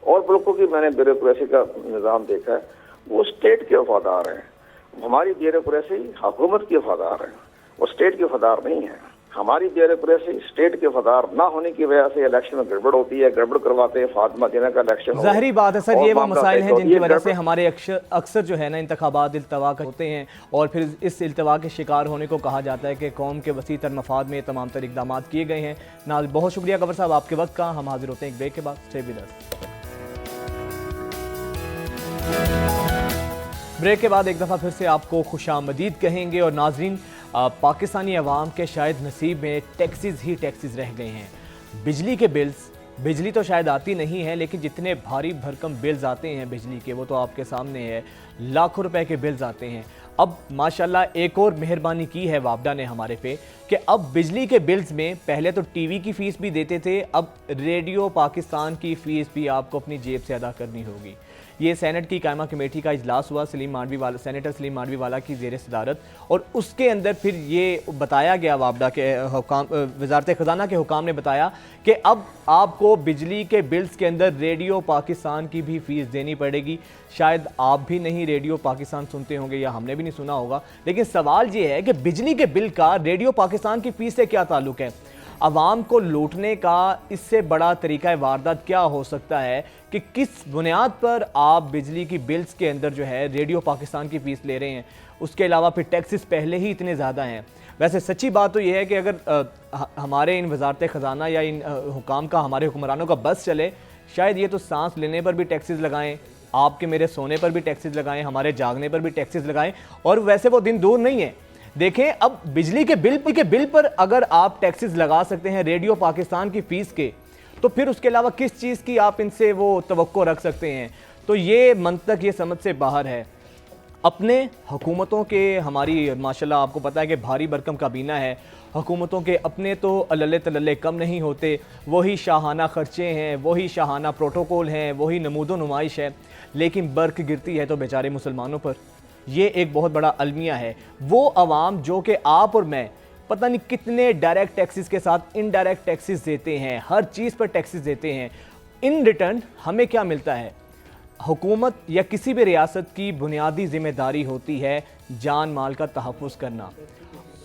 और मुल्कों की मैंने ब्यूरोक्रेसी का निज़ाम देखा है, वो स्टेट के वफादार हैं। हमारी ब्यूरोक्रेसी हुकूमत की वफादार है, वो स्टेट की वफादार नहीं है। हमारी ब्यूरोक्रेसी स्टेट के वफादार ना होने की वजह से इलेक्शन में गड़बड़ होती है, गड़बड़ करवाते हैं। फातिमा जिन्ना का इलेक्शन ज़ाहिरी बात है सर, ये वो मसाइल हैं जिनकी वजह से हमारे अक्सर जो है ना इंतखाबात इल्तवा होते हैं और फिर इस इल्तवा के शिकार होने को कहा जाता है कि कौम के वसी तर मफाद में तमाम तर इक़दाम किए गए हैं। नाज़रीन बहुत शुक्रिया कंवर साहब आपके वक्त का। हम हाजिर होते हैं एक ब्रेक के बाद। Stay with us. ब्रेक के बाद एक दफ़ा फिर से आपको खुशामदीद कहेंगे। और नाजरीन पाकिस्तानी अवाम के शायद नसीब में टैक्सेस ही टैक्सेस रह गए हैं। बिजली के बिल्स, बिजली तो शायद आती नहीं है लेकिन जितने भारी भरकम बिल्स आते हैं बिजली के वो तो आपके सामने है, लाखों रुपए के बिल्स आते हैं। अब माशाल्लाह एक और मेहरबानी की है वापडा ने हमारे पे कि अब बिजली के बिल्स में पहले तो टीवी की फ़ीस भी देते थे, अब रेडियो पाकिस्तान की फ़ीस भी आपको अपनी जेब से अदा करनी होगी। ये सेनेट की कायमा कमेटी का इजलास हुआ सेनेटर सलीम मांडवी वाला की ज़ेर सदारत, और उसके अंदर फिर ये बताया गया, वापडा के हुकाम वजारत ख़जाना के हुकाम ने बताया कि अब आपको बिजली के बिल्स के अंदर रेडियो पाकिस्तान की भी फ़ीस देनी पड़ेगी। शायद आप भी नहीं रेडियो पाकिस्तान सुनते होंगे या हमने भी नहीं सुना होगा, लेकिन सवाल ये है कि बिजली के बिल का रेडियो पाकिस्तान की फ़ीस से क्या ताल्लुक़ है? आवाम को लूटने का इससे बड़ा तरीका वारदात क्या हो सकता है कि किस बुनियाद पर आप बिजली की बिल्स के अंदर जो है रेडियो पाकिस्तान की फ़ीस ले रहे हैं? उसके अलावा फिर टैक्सेस पहले ही इतने ज़्यादा हैं। वैसे सच्ची बात तो ये है कि अगर हमारे इन वजारत ख़जाना या इन हुकाम का, हमारे हुक्मरानों का बस चले, शायद ये तो सांस लेने पर भी टैक्सेस लगाएं, आपके मेरे सोने पर भी टैक्सेस लगाएं, हमारे जागने पर भी टैक्सेस लगाएं। और वैसे वो दिन दूर नहीं है। देखें, अब बिजली के बिल पर अगर आप टैक्सेस लगा सकते हैं रेडियो पाकिस्तान की फ़ीस के, तो फिर उसके अलावा किस चीज़ की आप इनसे वो तवक्को रख सकते हैं? तो ये मंतक, ये समझ से बाहर है। अपने हुकूमतों के, हमारी माशाल्लाह आपको पता है कि भारी भरकम काबीना है, हुकूमतों के अपने तो अल्ले तल्ले कम नहीं होते। वही शाहाना ख़र्चे हैं, वही शाहाना प्रोटोकॉल हैं, वही नमूदो नुमाइश है, लेकिन बर्क़ गिरती है तो बेचारे मुसलमानों पर। ये एक बहुत बड़ा अलमिया है। वो अवाम जो कि आप और मैं पता नहीं कितने डायरेक्ट टैक्सेस के साथ इनडायरेक्ट टैक्सेस देते हैं, हर चीज़ पर टैक्सेस देते हैं, इन रिटर्न हमें क्या मिलता है? हुकूमत या किसी भी रियासत की बुनियादी जिम्मेदारी होती है जान माल का तहफ़्फ़ुज़ करना।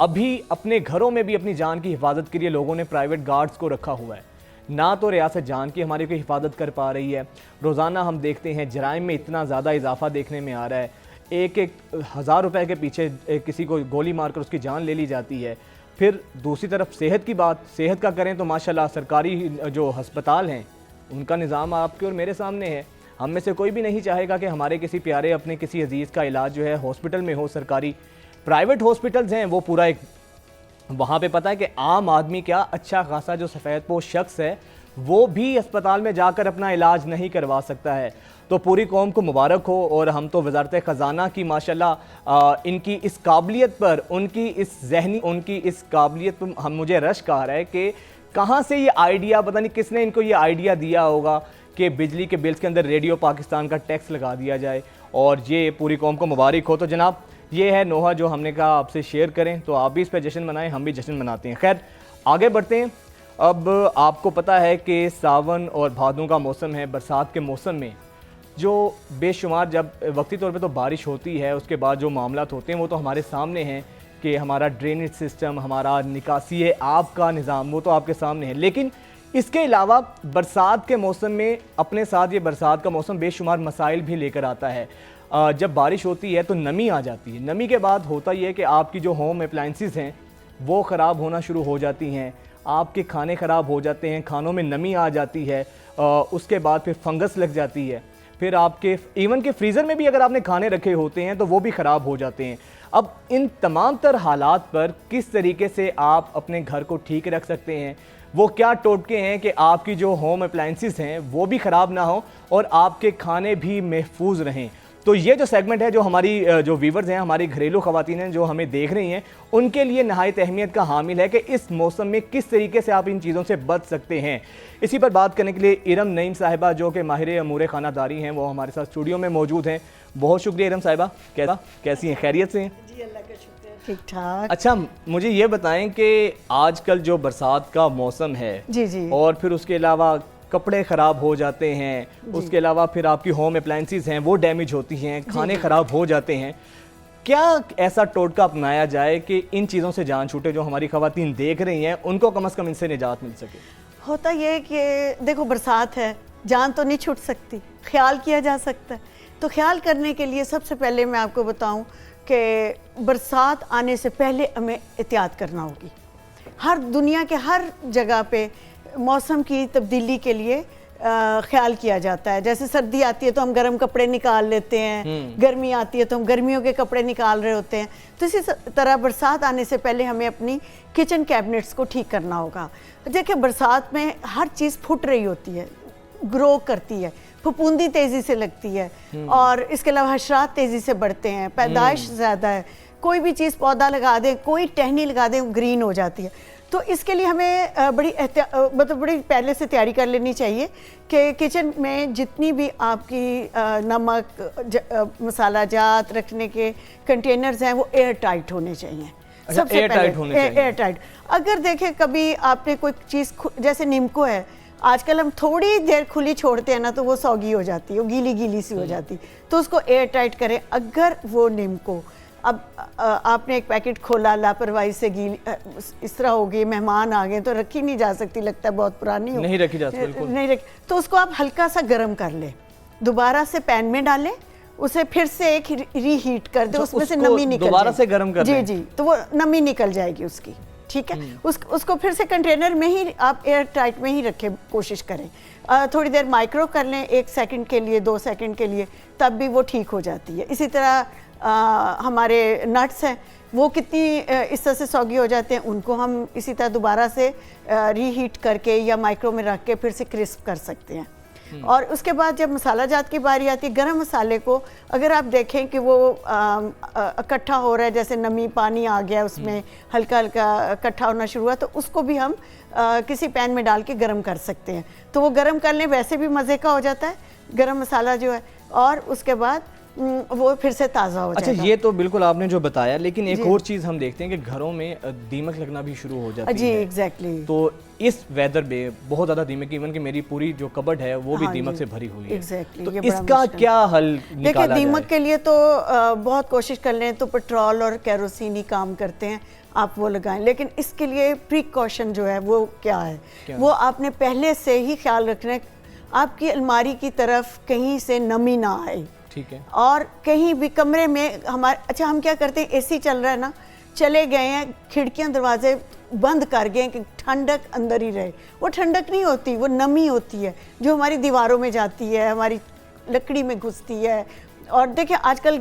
अभी अपने घरों में भी अपनी जान की हिफाजत के लिए लोगों ने प्राइवेट गार्ड्स को रखा हुआ है। ना तो रियासत जान की हमारी कोई हिफाजत कर पा रही है। रोज़ाना हम देखते हैं जराइम में इतना ज़्यादा इजाफा देखने में आ रहा है। एक 1000 रुपए के पीछे किसी को गोली मारकर उसकी जान ले ली जाती है। फिर दूसरी तरफ सेहत की बात, सेहत का करें तो माशाल्लाह सरकारी जो हस्पताल हैं उनका निज़ाम आपके और मेरे सामने है। हम में से कोई भी नहीं चाहेगा कि हमारे किसी प्यारे अपने किसी अजीज़ का इलाज जो है हॉस्पिटल में हो। सरकारी प्राइवेट हॉस्पिटल्स हैं वो पूरा एक, वहाँ पे पता है कि आम आदमी क्या, अच्छा खासा जो सफ़ेद पोश शख्स है वो भी अस्पताल में जाकर अपना इलाज नहीं करवा सकता है। तो पूरी कौम को मुबारक हो। और हम तो वजारत ख़जाना की माशाल्लाह इनकी इस काबिलियत पर, उनकी इस काबिलियत पर हम, मुझे रश्क आ रहा है कि कहाँ से ये आइडिया, पता नहीं किसने इनको ये आइडिया दिया होगा कि बिजली के बिल्स के अंदर रेडियो पाकिस्तान का टैक्स लगा दिया जाए। और ये पूरी कौम को मुबारक हो। तो जनाब ये है नोहा जो हमने कहा आपसे शेयर करें, तो आप भी इस पर जश्न मनाएं, हम भी जश्न मनाते हैं। खैर आगे बढ़ते हैं। अब आपको पता है कि सावन और भादों का मौसम है। बरसात के मौसम में जो बेशुमार जब वक्ती तौर पे तो बारिश होती है, उसके बाद जो मामलात होते हैं वो तो हमारे सामने हैं कि हमारा ड्रेनेज सिस्टम, हमारा निकासी आब का निज़ाम, वो तो आपके सामने है। लेकिन इसके अलावा बरसात के मौसम में अपने साथ ये बरसात का मौसम बेशुमार मसाइल भी लेकर आता है। जब बारिश होती है तो नमी आ जाती है। नमी के बाद होता यह है कि आपकी जो होम अप्लाइंसेस हैं वो ख़राब होना शुरू हो जाती हैं, आपके खाने ख़राब हो जाते हैं, खानों में नमी आ जाती है, उसके बाद फिर फंगस लग जाती है, फिर आपके इवन के फ्रीज़र में भी अगर आपने खाने रखे होते हैं तो वो भी ख़राब हो जाते हैं। अब इन तमाम तर हालात पर किस तरीके से आप अपने घर को ठीक रख सकते हैं, वो क्या टोटके हैं कि आपकी जो होम अप्लाइंसेस हैं वो भी ख़राब ना हो और आपके खाने भी महफूज रहें। तो ये जो सेगमेंट है, जो हमारी जो व्यूवर्स हैं, हमारी घरेलू ख़वातीन हैं जो हमें देख रही हैं, उनके लिए नहायत अहमियत का हामिल है कि इस मौसम में किस तरीके से आप इन चीज़ों से बच सकते हैं। इसी पर बात करने के लिए इरम नईम साहिबा जो कि माहिर अमूर खानादारी हैं वो हमारे साथ स्टूडियो में मौजूद हैं। बहुत शुक्रिया इरम साहिबा। कैसी हैं, खैरियत से हैं? जी अल्लाह का शुक्र है, ठीक ठाक। अच्छा, मुझे ये बताएं कि आजकल जो बरसात का मौसम है जी जी, और फिर उसके अलावा कपड़े ख़राब हो जाते हैं, उसके अलावा फिर आपकी होम अप्लाइंसेस हैं वो डैमेज होती हैं, खाने ख़राब हो जाते हैं, क्या ऐसा टोटका अपनाया जाए कि इन चीज़ों से जान छूटे, जो हमारी ख़वातीन देख रही हैं उनको कम से कम इनसे निजात मिल सके? होता ये कि देखो बरसात है, जान तो नहीं छूट सकती, ख्याल किया जा सकता है। तो ख्याल करने के लिए सबसे पहले मैं आपको बताऊं कि बरसात आने से पहले हमें एहतियात करना होगी। हर दुनिया के हर जगह पे मौसम की तब्दीली के लिए ख्याल किया जाता है। जैसे सर्दी आती है तो हम गर्म कपड़े निकाल लेते हैं, गर्मी आती है तो हम गर्मियों के कपड़े निकाल रहे होते हैं। तो इसी तरह बरसात आने से पहले हमें अपनी किचन कैबिनेट्स को ठीक करना होगा। देखिए बरसात में हर चीज़ फुट रही होती है, ग्रो करती है, फफूंदी तेज़ी से लगती है और इसके अलावा हशरात तेज़ी से बढ़ते हैं, पैदाइश ज़्यादा है। कोई भी चीज़ पौधा लगा दें, कोई टहनी लगा दें, ग्रीन हो जाती है। तो इसके लिए हमें बड़ी पहले से तैयारी कर लेनी चाहिए कि किचन में जितनी भी आपकी नमक मसाला जात रखने के कंटेनर्स हैं वो एयर टाइट होने चाहिए। सबसे एयर टाइट। अगर देखें कभी आपने कोई चीज़ जैसे नीमको है, आजकल हम थोड़ी देर खुली छोड़ते हैं ना तो वो सौगी हो जाती है, वो गीली गीली सी हो जाती, तो उसको एयर टाइट करें। अगर वो नीमको अब आपने एक पैकेट खोला, लापरवाही से गीली इस तरह हो गई, मेहमान आ गए तो रखी नहीं जा सकती, लगता है बहुत पुरानी हो, नहीं रखी जा सकती, नहीं रखी, तो उसको आप हल्का सा गर्म कर लें, दोबारा से पैन में डालें, उसे फिर से एक रीहीट कर दे, उसमें से उसको नमी निकल दोबारा जाएगी। से गर्म कर जी दें। जी, तो वो नमी निकल जाएगी उसकी, ठीक है। उसको फिर से कंटेनर में ही आप एयर टाइट में ही रखें, कोशिश करें। थोड़ी देर माइक्रो कर लें, 1 सेकंड के लिए, 2 सेकंड के लिए, तब भी वो ठीक हो जाती है। इसी तरह हमारे नट्स हैं, वो कितनी इस तरह से सौगी हो जाते हैं, उनको हम इसी तरह दोबारा से रीहीट करके या माइक्रो में रख के फिर से क्रिस्प कर सकते हैं। और उसके बाद जब मसाला जात की बारी आती है, गरम मसाले को अगर आप देखें कि वो इकट्ठा हो रहा है, जैसे नमी पानी आ गया उसमें, हल्का हल्का इकट्ठा होना शुरू हुआ, तो उसको भी हम किसी पैन में डाल के गरम कर सकते हैं। तो वो गरम कर लें, वैसे भी मज़े का हो जाता है गरम मसाला जो है, और उसके बाद वो फिर से ताज़ा हो जाएगा। अच्छा, ये तो बिल्कुल आपने जो बताया, लेकिन एक जी। और चीज़ हम देखते हैं कि घरों में दीमक लगना भी शुरू हो जाती जी है। एग्जैक्टली। तो इस वेदर में बहुत ज़्यादा दीमक, इवन कि मेरी पूरी जो कबर्ड है वो भी हाँ दीमक जी, से भरी हुई है। एग्जैक्टली, तो ये बड़ा इसका मुश्किल। क्या हल देखिए, निकाला दीमक जाए? के लिए तो बहुत कोशिश कर लें तो पेट्रोल और केरोसिन ही काम करते हैं, आप वो लगाएं। लेकिन इसके लिए प्रिकॉशन जो है वो क्या है, वो आपने पहले से ही ख्याल रखना है, आपकी अलमारी की तरफ कहीं से नमी ना आए, ठीक है। और कहीं भी कमरे में हमारे, अच्छा हम क्या करते हैं, एसी चल रहा है ना, चले गए हैं, खिड़कियां दरवाजे बंद कर गए कि ठंडक अंदर ही रहे, वो ठंडक नहीं होती, वो नमी होती है जो हमारी दीवारों में जाती है, हमारी लकड़ी में घुसती है। और देखिए आजकल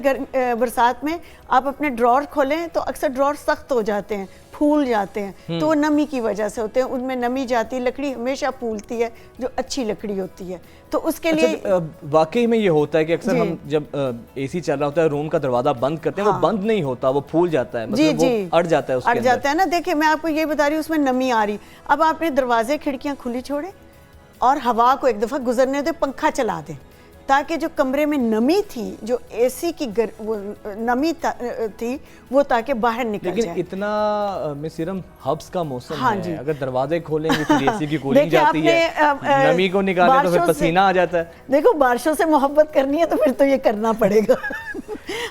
बरसात में आप अपने ड्रॉर खोलें तो अक्सर ड्रॉर सख्त हो जाते हैं, फूल जाते हैं, तो वो नमी की वजह से होते हैं, उनमें नमी जाती है, लकड़ी हमेशा फूलती है जो अच्छी लकड़ी होती है। तो उसके लिए वाकई में ये होता है कि अक्सर जी। हम जब एसी चल रहा होता है, रूम का दरवाजा बंद करते हैं, हाँ। वो बंद नहीं होता, वो फूल जाता है, जी मतलब जी, वो अड़ जाता है उसके अड़ अंदर। जाता है ना। देखिए मैं आपको ये बता रही हूँ, उसमें नमी आ रही, अब आपने दरवाजे खिड़कियां खुली छोड़े और हवा को एक दफ़ा गुजरने दे, पंखा चला दें, ताकि जो कमरे में नमी थी, जो एसी की वो नमी थी, वो ताकि बाहर निकल लेकिन जाए। इतना मिसिरम हब्स का मौसम हाँ है, जी। अगर दरवाजे खोलेंगे फिर एसी की कूलिंग देखिए, जाती है, आपने, नमी को निकालें तो फिर बारिशों से- पसीना आ जाता है। देखो, बारिशों से मोहब्बत करनी है तो फिर तो ये करना पड़ेगा।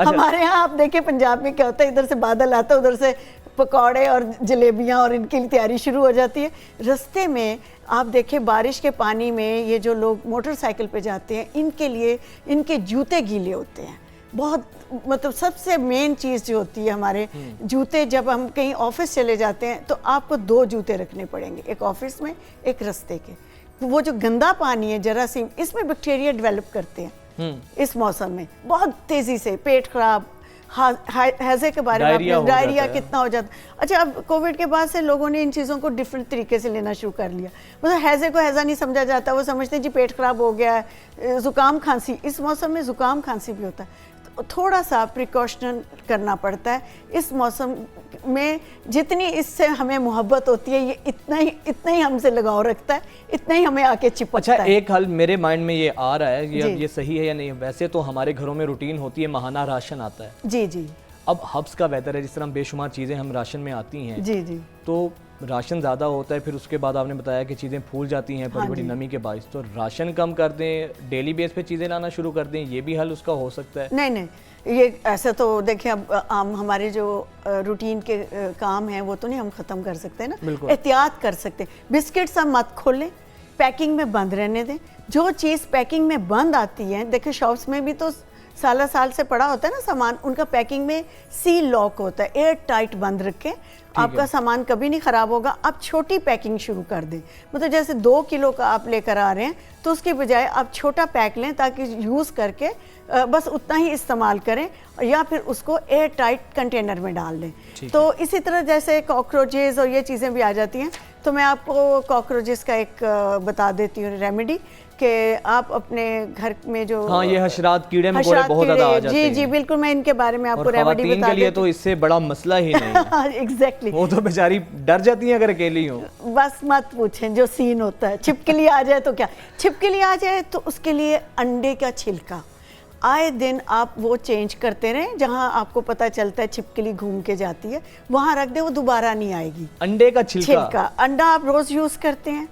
हमारे यहाँ आप देखिए पंजाब में क्या होता है, इधर से बादल आता है, उधर से पकौड़े और जलेबियाँ और इनकी तैयारी शुरू हो जाती है। रास्ते में आप देखें बारिश के पानी में ये जो लोग मोटरसाइकिल पे जाते हैं, इनके लिए इनके जूते गीले होते हैं बहुत, मतलब सबसे मेन चीज़ जो होती है हमारे जूते। जब हम कहीं ऑफिस चले जाते हैं तो आपको 2 जूते रखने पड़ेंगे, एक ऑफिस में, एक रास्ते के। वो जो गंदा पानी है, जरासीम, इसमें बैक्टीरिया डेवलप करते हैं इस मौसम में बहुत तेज़ी से, पेट खराब, हैजे के बारे में आपने, डायरिया कितना हो जाता है। अच्छा, अब कोविड के बाद से लोगों ने इन चीज़ों को डिफरेंट तरीके से लेना शुरू कर लिया, मतलब हैजे को हैजा नहीं समझा जाता, वो समझते हैं जी पेट खराब हो गया है, ज़ुकाम खांसी, इस मौसम में ज़ुकाम खांसी भी होता है। तो थोड़ा सा प्रिकॉशन करना पड़ता है इस मौसम में। जितनी इससे हमें मोहब्बत होती है, ये इतना ही हमसे लगाव रखता है, इतना ही हमें आके चिपकता अच्छा, है। एक हल मेरे माइंड में ये आ रहा है, ये सही है या नहीं। वैसे तो हमारे घरों में रूटीन होती है, माहाना राशन आता है। जी जी। अब हब्स का वेदर है, जिस तरह बेशुमार चीज़ें हम राशन में आती हैं, जी जी, तो राशन ज़्यादा होता है, फिर उसके बाद आपने बताया कि चीज़ें फूल जाती हैं बड़ी बड़ी नमी के बायस, तो राशन कम कर दें, डेली बेस पे चीज़ें लाना शुरू कर दें, ये भी हल उसका हो सकता है? नहीं, ये ऐसा तो देखिए, अब हम हमारे जो रूटीन के काम हैं वो तो नहीं हम ख़त्म कर सकते ना, एहतियात कर सकते। बिस्किट्स हम मत खोलें, पैकिंग में बंद रहने दें। जो चीज़ पैकिंग में बंद आती है, देखिए शॉप्स में भी तो साल से पड़ा होता है ना सामान, उनका पैकिंग में सील लॉक होता है, एयर टाइट बंद रखें, आपका सामान कभी नहीं ख़राब होगा। आप छोटी पैकिंग शुरू कर दें, मतलब जैसे 2 किलो का आप लेकर आ रहे हैं तो उसकी बजाय आप छोटा पैक लें, ताकि यूज़ करके बस उतना ही इस्तेमाल करें, या फिर उसको एयर टाइट कंटेनर में डाल दें। तो इसी तरह जैसे कॉकरोचेज़ और ये चीज़ें भी आ जाती हैं, तो मैं आपको कॉकरोचेज़ का एक बता देती हूँ रेमेडी, कि आप अपने घर में जो ये हशरात, कीड़े मकोड़े बहुत ज़्यादा आ जाते हैं। जी बिल्कुल, मैं इनके बारे में आपको रेमेडी बता के लिए तो इससे बड़ा मसला ही नहीं है। एग्जैक्टली, वो तो बेचारी डर जाती हैं अगर अकेली हो। बस मत पूछें जो सीन होता है। छिपकली आ जाए तो क्या, छिपकली आ जाए तो उसके लिए अंडे का छिलका आए दिन आप वो चेंज करते रहें, जहां आपको पता चलता है छिपकली घूम के जाती है वहां रख दे, वो दोबारा नहीं आएगी। अंडे का छिलका, अंडा आप रोज यूज करते हैं,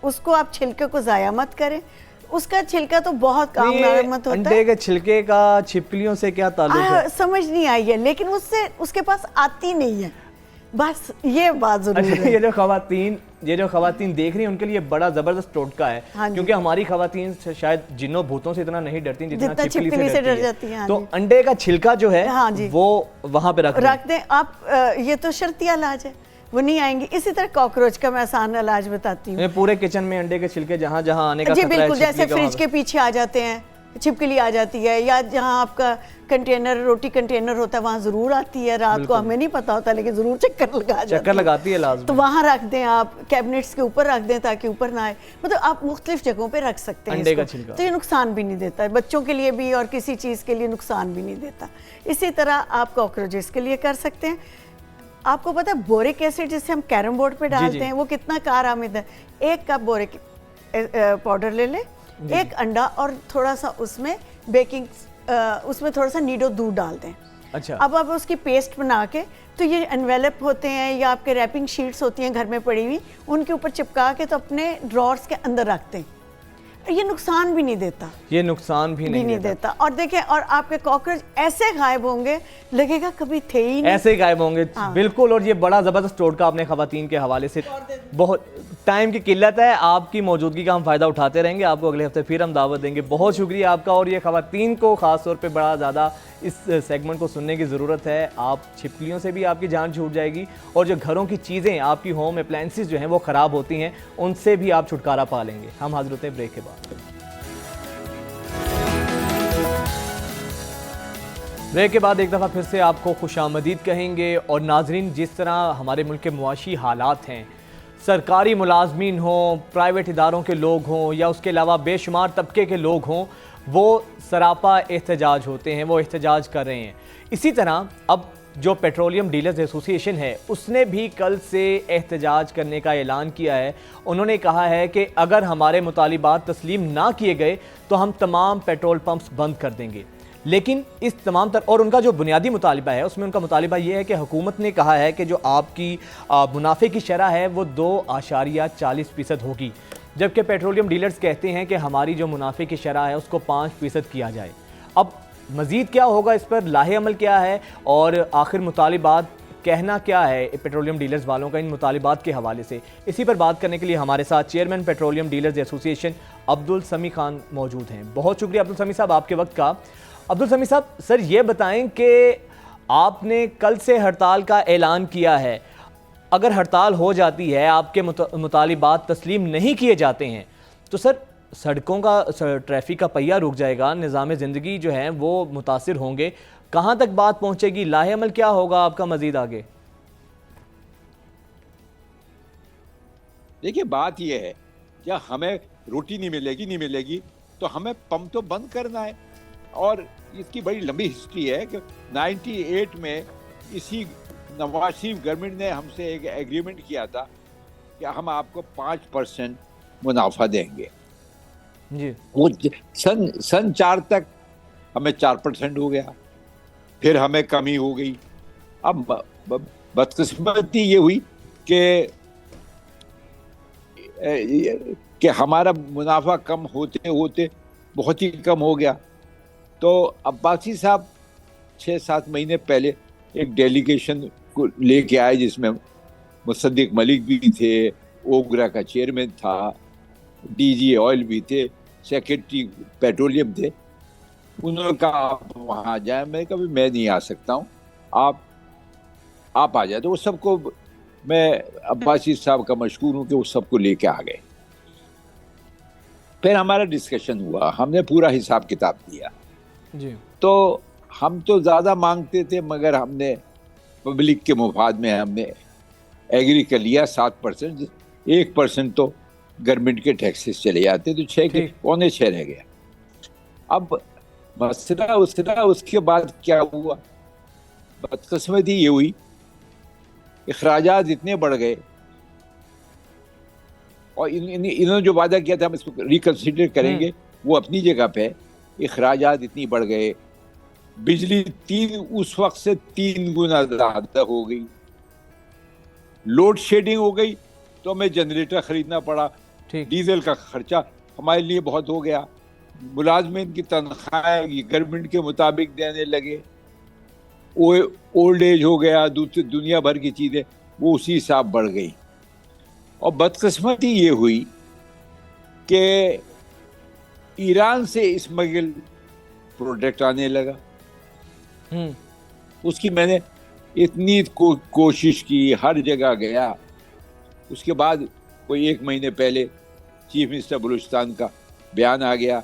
उसको आप छिलके को जाया मत करें, उसका छिलका तो बहुत काम होता है। अंडे के छिलके का छिपकलियों से क्या ताल्लुक है? समझ नहीं आई है, लेकिन उससे उसके पास आती नहीं है, बस ये बात जरूर है। ये जो खवातीन ये जो खवातीन देख रही हैं उनके लिए बड़ा ज़बरदस्त टोटका है, हाँ जी। क्योंकि हमारी खवातीन शायद जिन्नों भूतों से इतना नहीं डरती जितना जितना छिपकली से डर जाती हैं। है। हाँ तो जी। अंडे का छिलका जो है हाँ जी। वो वहाँ पे रख दें आप। ये तो शर्तिया इलाज है, वो नहीं आएंगी। इसी तरह कॉकरोच का मैं आसान इलाज बताती हूँ। मैं पूरे किचन में अंडे के छिलके जहाँ जहाँ आने का जी खतरा है, बिल्कुल, छिपकली जैसे का फ्रिज वहाँ के पीछे आ जाते हैं, छिपकली आ जाती है, या जहाँ आपका कंटेनर, रोटी कंटेनर होता है वहाँ ज़रूर आती है। रात को हमें नहीं पता होता लेकिन ज़रूर चक्कर चक्कर लगाती है लाजमी। तो वहाँ रख दें आप, कैबिनेट्स के ऊपर रख दें ताकि ऊपर ना आए। मतलब आप मुख्तलिफ जगहों पे रख सकते हैं अंडे का इसको। छिलका। तो ये नुकसान भी नहीं देता है बच्चों के लिए भी, और किसी चीज़ के लिए नुकसान भी नहीं देता। इसी तरह आप कॉकरोचेस के लिए कर सकते हैं। आपको पता है बोरिक एसिड जिसे हम कैरम बोर्ड पे डालते हैं वो कितना कारआमद है। 1 कप बोरिक पाउडर ले लें, 1 अंडा और थोड़ा सा उसमें बेकिंग, उसमें थोड़ा सा नीडो दूध डाल दें। अच्छा। अब आप उसकी पेस्ट बना के, तो ये एनवेलप होते हैं या आपके रैपिंग शीट्स होती हैं घर में पड़ी हुई, उनके ऊपर चिपका के तो अपने ड्रॉर्स के अंदर रखते हैं। ये नुकसान भी नहीं देता, ये नुकसान भी नहीं देता। और देखें, और आपके कॉकरोच ऐसे गायब होंगे लगेगा कभी थे ही नहीं, ऐसे ही गायब होंगे। हाँ। बिल्कुल। और ये बड़ा ज़बरदस्त टोटका आपने खवातीन के हवाले से। बहुत टाइम की किल्लत है, आपकी मौजूदगी का हम फ़ायदा उठाते रहेंगे। आपको अगले हफ्ते फिर हम दावत देंगे। बहुत शुक्रिया आपका। और ये खवातीन को ख़ास तौर पे बड़ा ज़्यादा इस सेगमेंट को सुनने की ज़रूरत है। आप छिपकलियों से भी आपकी जान छूट जाएगी, और जो घरों की चीज़ें, आपकी होम अप्लायंसेस जो हैं वो ख़राब होती हैं, उनसे भी आप छुटकारा पा लेंगे। हम हाजिर होते हैं ब्रेक के बाद। ब्रेक के बाद एक दफ़ा फिर से आपको खुशामदीद कहेंगे। और नाजरीन, जिस तरह हमारे मुल्क के मुआशी हालात हैं, सरकारी मुलाजमीन हों, प्राइवेट इदारों के लोग हों, या उसके अलावा बेशुमार तबके के लोग हों, वो सरापा एहतजाज होते हैं, वो एहतजाज कर रहे हैं। इसी तरह अब जो पेट्रोलियम डीलर्स एसोसिएशन है उसने भी कल से एहतजाज करने का ऐलान किया है। उन्होंने कहा है कि अगर हमारे मुतालिबात तस्लीम ना किए गए तो हम तमाम पेट्रोल पंप्स बंद कर देंगे। लेकिन इस तमाम और उनका जो बुनियादी मुतालिबा है उसमें उनका मुतालिबा ये है कि हुकूमत ने कहा है कि जो आपकी मुनाफे की शरह है वो 2.40% होगी, जबकि पेट्रोलियम डीलर्स कहते हैं कि हमारी जो मुनाफे की शरह है उसको 5% किया जाए। अब मज़ीद क्या होगा, इस पर लाहे अमल क्या है और आखिर मुतालिबात कहना क्या है पेट्रोलियम डीलर्स वालों का इन मुतालिबात के हवाले से, इसी पर बात करने के लिए हमारे साथ chairman petroleum dealers association Abdul समी खान मौजूद हैं। बहुत शुक्रिया अब्दुल समी साहब आपके वक्त का। अब्दुल समी साहब, सर ये बताएं कि आपने कल से हड़ताल का ऐलान किया है, अगर हड़ताल हो जाती है, आपके मुतालिबात तस्लीम नहीं किए जाते हैं, तो सर सड़कों का, ट्रैफिक का पहिया रुक जाएगा, निज़ाम ज़िंदगी जो है वो मुतासिर होंगे। कहाँ तक बात पहुँचेगी, लाहे अमल क्या होगा आपका मज़ीद आगे? देखिए, बात यह है क्या हमें रोटी नहीं मिलेगी तो हमें पंप तो बंद करना है। और इसकी बड़ी लंबी हिस्ट्री है कि 98 में इसी नवाज शरीफ गवर्नमेंट ने हमसे एक एग्रीमेंट किया था कि हम आपको 5% मुनाफा देंगे जी। वो सन 4 तक हमें 4% हो गया, फिर हमें कमी हो गई। अब बदकिस्मती ये हुई कि हमारा मुनाफा कम होते होते बहुत ही कम हो गया। तो अब्बासी साहब 6-7 महीने पहले एक डेलीगेशन को लेके आए जिसमें मुसद्दिक मलिक भी थे, ओगरा का चेयरमैन था, डीजी ऑयल भी थे, सेक्रेटरी पेट्रोलियम थे। उन्होंने कहा आप वहाँ जाए। मैं कभी मैं नहीं आ सकता हूँ, आप आ जाए। तो वो सबको, मैं अब्बासी साहब का मशकूर हूँ कि वो सबको लेके आ गए। फिर हमारा डिस्कशन हुआ, हमने पूरा हिसाब किताब दिया जी। तो हम तो ज़्यादा मांगते थे, मगर हमने पब्लिक के मुफाद में हमने एग्री कर लिया 7%। 1% तो गवर्नमेंट के टैक्सेस चले जाते, तो 6 के 6.25 रह गया। अब मसला उसके बाद क्या हुआ, बदकिस्मती ये हुई, अखराजात इतने बढ़ गए और इन्होंने जो वादा किया था हम इसको रिकंसिडर करेंगे, वो अपनी जगह पे। अखराजात इतनी बढ़ गए, बिजली उस वक्त से 3 गुना ज़्यादा हो गई, लोड शेडिंग हो गई तो हमें जनरेटर खरीदना पड़ा, डीजल का खर्चा हमारे लिए बहुत हो गया, मुलाजमीन की तनख्वाहें गवर्नमेंट के मुताबिक देने लगे, ओल्ड एज हो गया, दूसरी दुनिया भर की चीज़ें वो उसी हिसाब बढ़ गई। और बदकिस्मती ये हुई कि ईरान से स्मगल प्रोडक्ट आने लगा। उसकी मैंने इतनी कोशिश की, हर जगह गया। उसके बाद कोई 1 महीने पहले चीफ मिनिस्टर बलूचिस्तान का बयान आ गया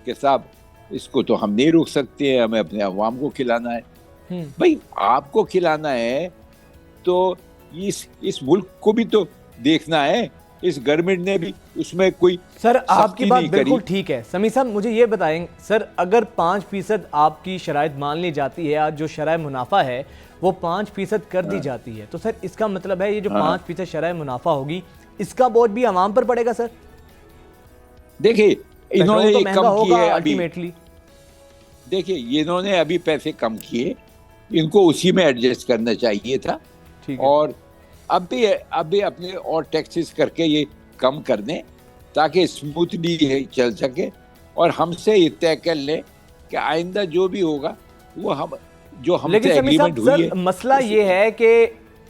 कि साहब इसको तो हम नहीं रोक सकते, हमें अपने अवाम को खिलाना है। भाई आपको खिलाना है तो इस मुल्क को भी तो देखना है। इस गवर्नमेंट ने भी उसमें कोई सर आपकी बात बिल्कुल करी। ठीक है। समी साहब मुझे ये बताएं सर, अगर 5% आपकी शराइत मान ली जाती है, आज जो शराय मुनाफा है वो 5% कर दी जाती है, तो सर इसका मतलब है ये जो 5% शराय मुनाफा होगी इसका बोझ भी अवाम पर पड़ेगा सर। देखिए इन्होंने तो ये महंगा कम होगा किए अल्टीमेटली। देखिए इन्होंने अभी पैसे कम किए, इनको उसी में एडजस्ट करना चाहिए था। ठीक है। और अभी अपने और टैक्सेस करके ये कम कर दें ताकि स्मूथली चल सके, और हमसे ये तय कर लें कि आइंदा जो भी होगा वो हमसे एग्रीमेंट हुई है। मसला ये है कि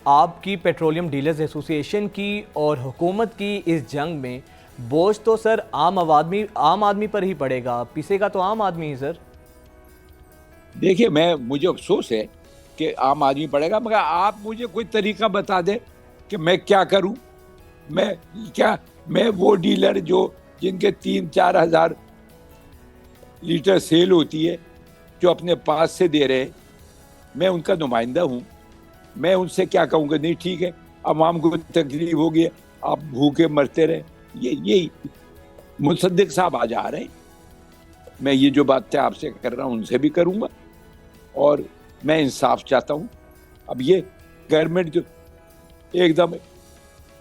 आपकी पेट्रोलियम डीलर्स एसोसिएशन की और हुकूमत की इस जंग में बोझ तो सर आम आदमी पर ही पड़ेगा, पिसेगा तो आम आदमी ही सर। देखिए मुझे अफसोस है कि आम आदमी पड़ेगा, मगर आप मुझे कोई तरीका बता दे कि मैं क्या करूं। मैं वो डीलर जिनके 3-4 हज़ार लीटर सेल होती है, जो अपने पास से दे रहे हैं, मैं उनका नुमाइंदा हूं। मैं उनसे क्या कहूँगा, नहीं ठीक है अवाम को तकलीफ होगी, आप भूखे मरते रहे। ये मुसद्दिक साहब आज आ रहे हैं, मैं ये जो बातें आपसे कर रहा हूँ उनसे भी करूँगा, और मैं इंसाफ चाहता हूँ। अब ये गवर्नमेंट जो एकदम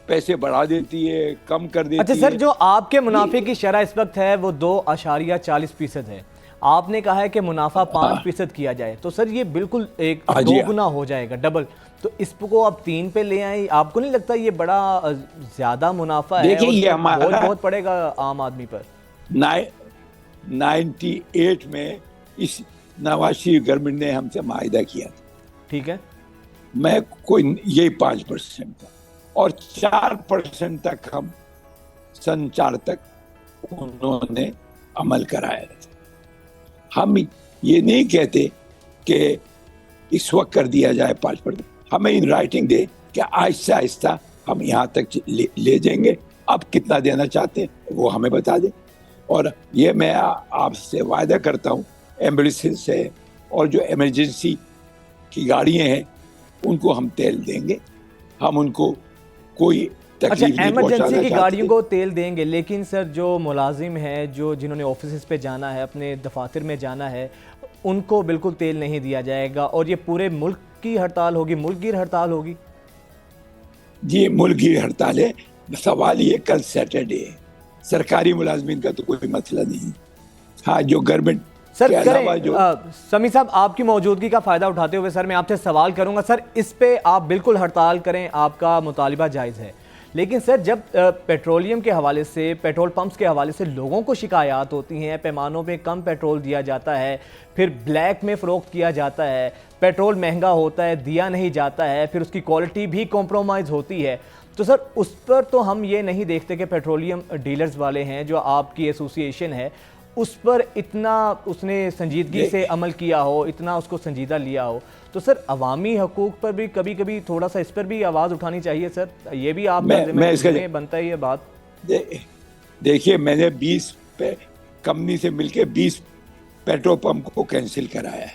पैसे बढ़ा देती है, कम कर देती है। अच्छा सर, जो आपके मुनाफे की शरह इस वक्त है वो 2.40% है, आपने कहा है कि मुनाफा 5% किया जाए, तो सर ये बिल्कुल एक 2 गुना हो जाएगा, डबल। तो इसको आप 3 पे ले आए, आपको नहीं लगता ये बड़ा ज्यादा मुनाफा है? देखिए ये हमारा बहुत पड़ेगा आम आदमी पर। 98 में इस नवाज शरीफ गवर्नमेंट ने हमसे माहिदा किया था, ठीक है, मैं कोई यही 5% था, और 4% तक हम सन 4 तक उन्होंने अमल कराया था। हम ये नहीं कहते कि इस वक्त कर दिया जाए 5%, हमें इन राइटिंग दे कि आहिस्ता आहिस्ता हम यहाँ तक ले जाएंगे। अब कितना देना चाहते हैं वो हमें बता दें, और ये मैं आपसे वायदा करता हूँ एम्बुलेंस है और जो इमरजेंसी की गाड़ियाँ हैं उनको हम तेल देंगे, हम उनको कोई तकलीफ नहीं पहुंचाना इमरजेंसी की चाहते। गाड़ियों को तेल देंगे, लेकिन सर जो मुलाजिम है, जिन्होंने ऑफिस पे जाना है, अपने दफातर में जाना है, उनको बिल्कुल तेल नहीं दिया जाएगा, और ये पूरे मुल्क की हड़ताल होगी, मुल्कगीर हड़ताल होगी। जी मुल्कगीर हड़ताल है। सवाल ये कल सैटरडे है, सरकारी मुलाजमीन का तो कोई मसला नहीं। हाँ जो गवर्नमेंट सर करें, समी साहब आपकी मौजूदगी का फ़ायदा उठाते हुए सर मैं आपसे सवाल करूंगा। सर इस पे आप बिल्कुल हड़ताल करें, आपका मुतालिबा जायज़ है, लेकिन सर जब पेट्रोलियम के हवाले से, पेट्रोल पंप्स के हवाले से लोगों को शिकायत होती हैं, पैमानों पे कम पेट्रोल दिया जाता है, फिर ब्लैक में फ़रोख्त किया जाता है, पेट्रोल महंगा होता है, दिया नहीं जाता है, फिर उसकी क्वालिटी भी कॉम्प्रोमाइज़ होती है, तो सर उस पर तो हम ये नहीं देखते कि पेट्रोलियम डीलर्स वाले हैं, जो आपकी एसोसिएशन है, उस पर इतना उसने संजीदगी से अमल किया हो, इतना उसको संजीदा लिया हो। तो सर अवामी हकूक़ पर भी कभी कभी थोड़ा सा इस पर भी आवाज़ उठानी चाहिए सर, ये भी आप में बनता है ये बात। देखिए मैंने 20 कंपनी से मिलकर 20 पेट्रोल पंप को कैंसिल कराया है।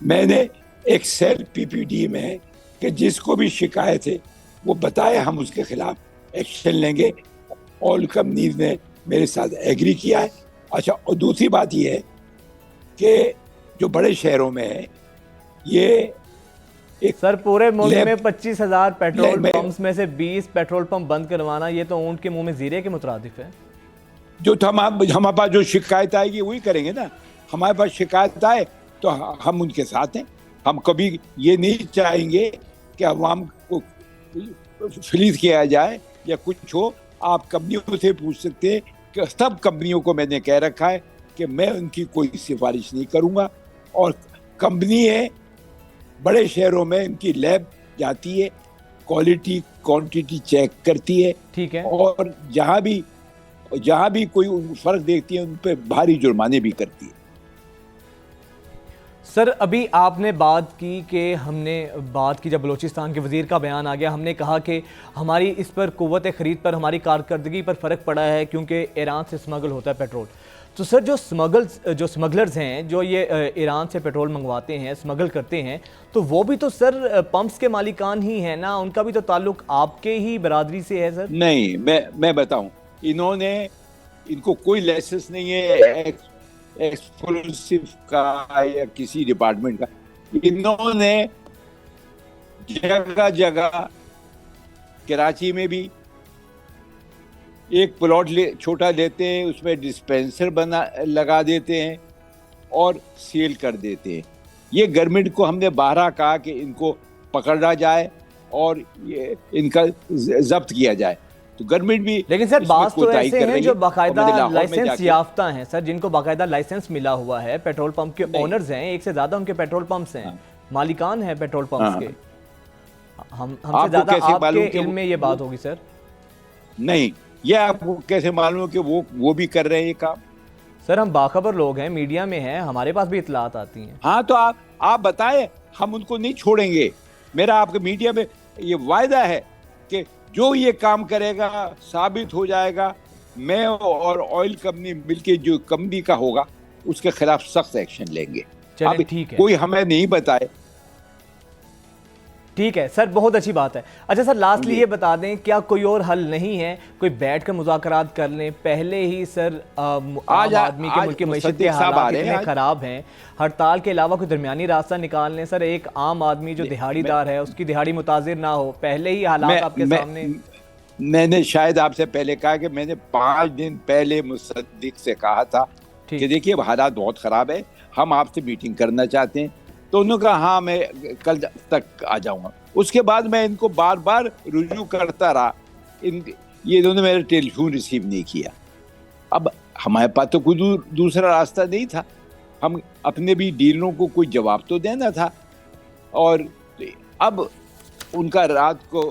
मैंने एक सेल पीपीडी में कि जिसको भी शिकायत है वो बताए, हम उसके खिलाफ एक्शन लेंगे। ऑल कंपनीज ने मेरे साथ एग्री किया है। अच्छा, और दूसरी बात ये है कि जो बड़े शहरों में है ये एक सर पूरे मुल्क में 25,000 पेट्रोल पंप्स में से 20 पेट्रोल पंप बंद करवाना, ये तो ऊंट के मुंह में जीरे के मुतरादिफ है। जो हमारे पास जो शिकायत आएगी वही करेंगे ना। हमारे पास शिकायत आए तो हम उनके साथ हैं। हम कभी ये नहीं चाहेंगे कि अवाम को फ्लीज किया जाए या कुछ हो। आप कंपनियों से पूछ सकते हैं कि सब कंपनियों को मैंने कह रखा है कि मैं उनकी कोई सिफारिश नहीं करूंगा। और कंपनी है, बड़े शहरों में इनकी लैब जाती है, क्वालिटी क्वांटिटी चेक करती है, ठीक है। और जहां भी कोई फर्क देखती है उन पे भारी जुर्माने भी करती है। सर अभी आपने बात की कि हमने बात की, जब बलूचिस्तान के वज़ीर का बयान आ गया, हमने कहा कि हमारी इस पर कुव्वत ख़रीद पर, हमारी कारकर्दगी पर फ़र्क पड़ा है क्योंकि ईरान से स्मगल होता है पेट्रोल। तो सर जो स्मगलर्स हैं, जो ये ईरान से पेट्रोल मंगवाते हैं, स्मगल करते हैं, तो वो भी तो सर पंप्स के मालिकान ही हैं ना, उनका भी तो ताल्लुक आपके ही बरादरी से है सर। नहीं, मैं बताऊं, इनको कोई लाइसेंस नहीं है एक्सक्लूसिव का या किसी डिपार्टमेंट का। इन्होंने जगह जगह कराची में भी एक प्लॉट छोटा लेते हैं, उसमें डिस्पेंसर लगा देते हैं और सेल कर देते हैं। ये गवर्नमेंट को हमने बारहा कहा कि इनको पकड़ा जाए और ये इनका जब्त किया जाए, तो गवर्नमेंट भी। लेकिन सर बात तो ऐसे हैं जो बाकायदा लाइसेंस याफ्ता हैं सर, जिनको बाकायदा लाइसेंस मिला हुआ है, पेट्रोल पंप के ओनर्स हैं, एक से ज्यादा उनके पेट्रोल पंप्स हैं, मालिकान हैं पेट्रोल पंप्स के। हमसे ज्यादा आपके इल्म में ये बात होगी सर। नहीं, ये आपको कैसे मालूम कि वो भी कर रहे हैं ये काम? सर हम बाखबर लोग हैं, मीडिया में हैं, हमारे पास भी इतलात आती हैं। हाँ, तो आप बताएं, हम उनको नहीं छोड़ेंगे। मेरा आपके मीडिया में ये वायदा है कि जो ये काम करेगा साबित हो जाएगा, मैं और ऑयल कंपनी मिलके जो कंपनी का होगा उसके खिलाफ सख्त एक्शन लेंगे। चलिए ठीक है, कोई हमें नहीं बताए। ठीक है सर, बहुत अच्छी बात है। अच्छा सर, लास्टली ये बता दें, क्या कोई और हल नहीं है, कोई बैठ कर मुज़ाकरात कर लें? पहले ही सर आम आदमी के मुल्क की मईशत के हालात इतने ख़राब हैं, हड़ताल के अलावा कोई दरमियानी रास्ता निकाल लें सर। एक आम आदमी जो दिहाड़ीदार है, उसकी दिहाड़ी मुताजिर ना हो, पहले ही हालात आपके सामने। मैंने शायद आपसे पहले कहा कि मैंने 5 दिन पहले मुसद्दिक से कहा था कि देखिए हालात बहुत ख़राब है, हम आपसे मीटिंग करना चाहते हैं। तो उन्होंने कहा हाँ मैं कल तक आ जाऊंगा। उसके बाद मैं इनको बार बार रुजू करता रहा, ये इन्होंने मेरा टेलीफोन रिसीव नहीं किया। अब हमारे पास तो कोई दूसरा रास्ता नहीं था, हम अपने भी डीलरों को कोई जवाब तो देना था। और अब उनका रात को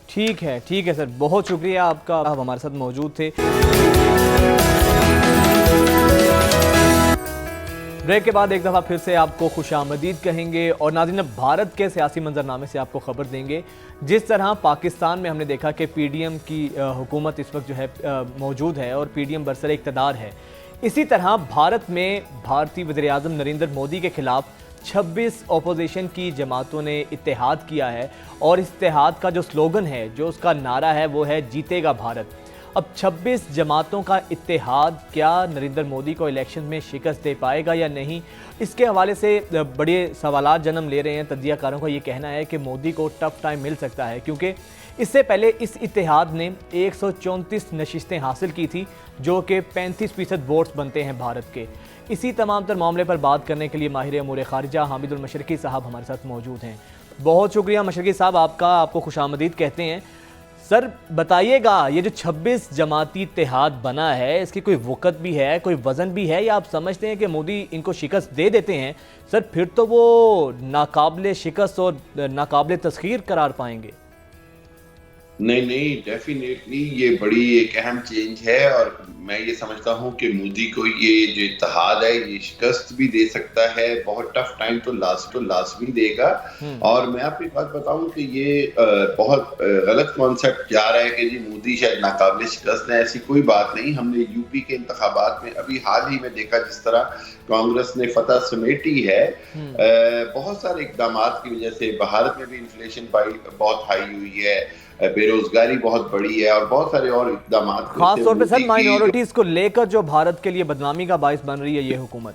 ठीक है सर, बहुत शुक्रिया आपका, आप हमारे साथ मौजूद थे। ब्रेक के बाद एक दफ़ा फिर से आपको खुशामदीद कहेंगे और नाज़रीन भारत के सियासी मंजरनामे से आपको ख़बर देंगे। जिस तरह पाकिस्तान में हमने देखा कि पीडीएम की हुकूमत इस वक्त जो है मौजूद है और पीडीएम बरसर इक़्तिदार है, इसी तरह भारत में भारतीय वज़ीर-ए-आज़म नरेंद्र मोदी के ख़िलाफ़ 26 अपोजिशन की जमातों ने इत्तेहाद किया है और इस इत्तेहाद का जो स्लोगन है, जो उसका नारा है, वो है जीतेगा भारत। अब 26 जमातों का इत्तेहाद क्या नरेंद्र मोदी को इलेक्शन में शिकस्त दे पाएगा या नहीं, इसके हवाले से बड़े सवालात जन्म ले रहे हैं। तज्जियाकारों का ये कहना है कि मोदी को टफ टाइम मिल सकता है, क्योंकि इससे पहले इस इत्तेहाद ने 134 नशिस्तें हासिल की थी, जो कि 35% वोट्स बनते हैं भारत के। इसी तमाम तर मामले पर बात करने के लिए माहिर अमूर खारिजा हामिदुल मशरकी साहब हमारे साथ मौजूद हैं। बहुत शुक्रिया मशरकी साहब आपका, आपको खुशामदीद कहते हैं। सर बताइएगा, ये जो 26 जमाती इत्तेहाद बना है, इसकी कोई वक़्त भी है, कोई वज़न भी है, या आप समझते हैं कि मोदी इनको शिकस्त दे देते हैं सर, फिर तो वो नाकाबिले शिकस्त और नाकाबिले तस्खीर करार पाएंगे? नहीं, डेफिनेटली ये बड़ी एक अहम चेंज है और मैं ये समझता हूँ कि मोदी को ये जो इत्तेहाद है ये शिकस्त भी दे सकता है, बहुत टफ टाइम तो लास्ट भी देगा। और मैं आपको एक बात बताऊं कि ये बहुत गलत कॉन्सेप्ट जा रहा है कि जी मोदी शायद नाकाबिले शिकस्त है, ऐसी कोई बात नहीं। हमने यूपी के इंतखाबात में अभी हाल ही में देखा जिस तरह कांग्रेस ने फतह समेटी है, बहुत सारे इकदाम की वजह से भारत में भी इन्फ्लेशन बहुत हाई हुई है, बेरोजगारी बहुत बड़ी है और बहुत सारे और इकदाम, खास तौर पे सर माइनॉरिटीज को लेकर जो भारत के लिए बदनामी का बाइस बन रही है ये हुकूमत।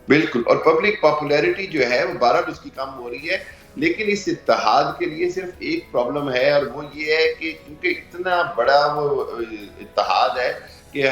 बिल्कुल, और पब्लिक पॉपुलैरिटी जो है वो 12 उसकी कम हो रही है। लेकिन इस इत्तेहाद के लिए सिर्फ एक प्रॉब्लम है और वो ये है कि क्योंकि इतना बड़ा वो इत्तेहाद है कि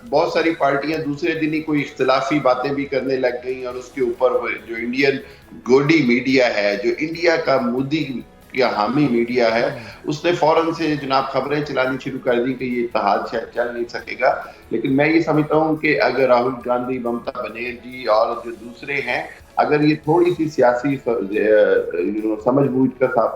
बहुत सारी पार्टियां दूसरे दिन ही कोई इख्तिलाफी बातें भी करने लग गई और उसके ऊपर जो इंडियन गोडी मीडिया है, जो इंडिया का मोदी या हामी मीडिया है, उसने फौरन से जनाब खबरें चलानी शुरू कर दी कि ये इत्तेहाद शायद चल नहीं सकेगा। लेकिन मैं ये समझता हूँ कि अगर राहुल गांधी, ममता बनर्जी और जो दूसरे हैं अगर ये थोड़ी सी सियासी समझबूझ का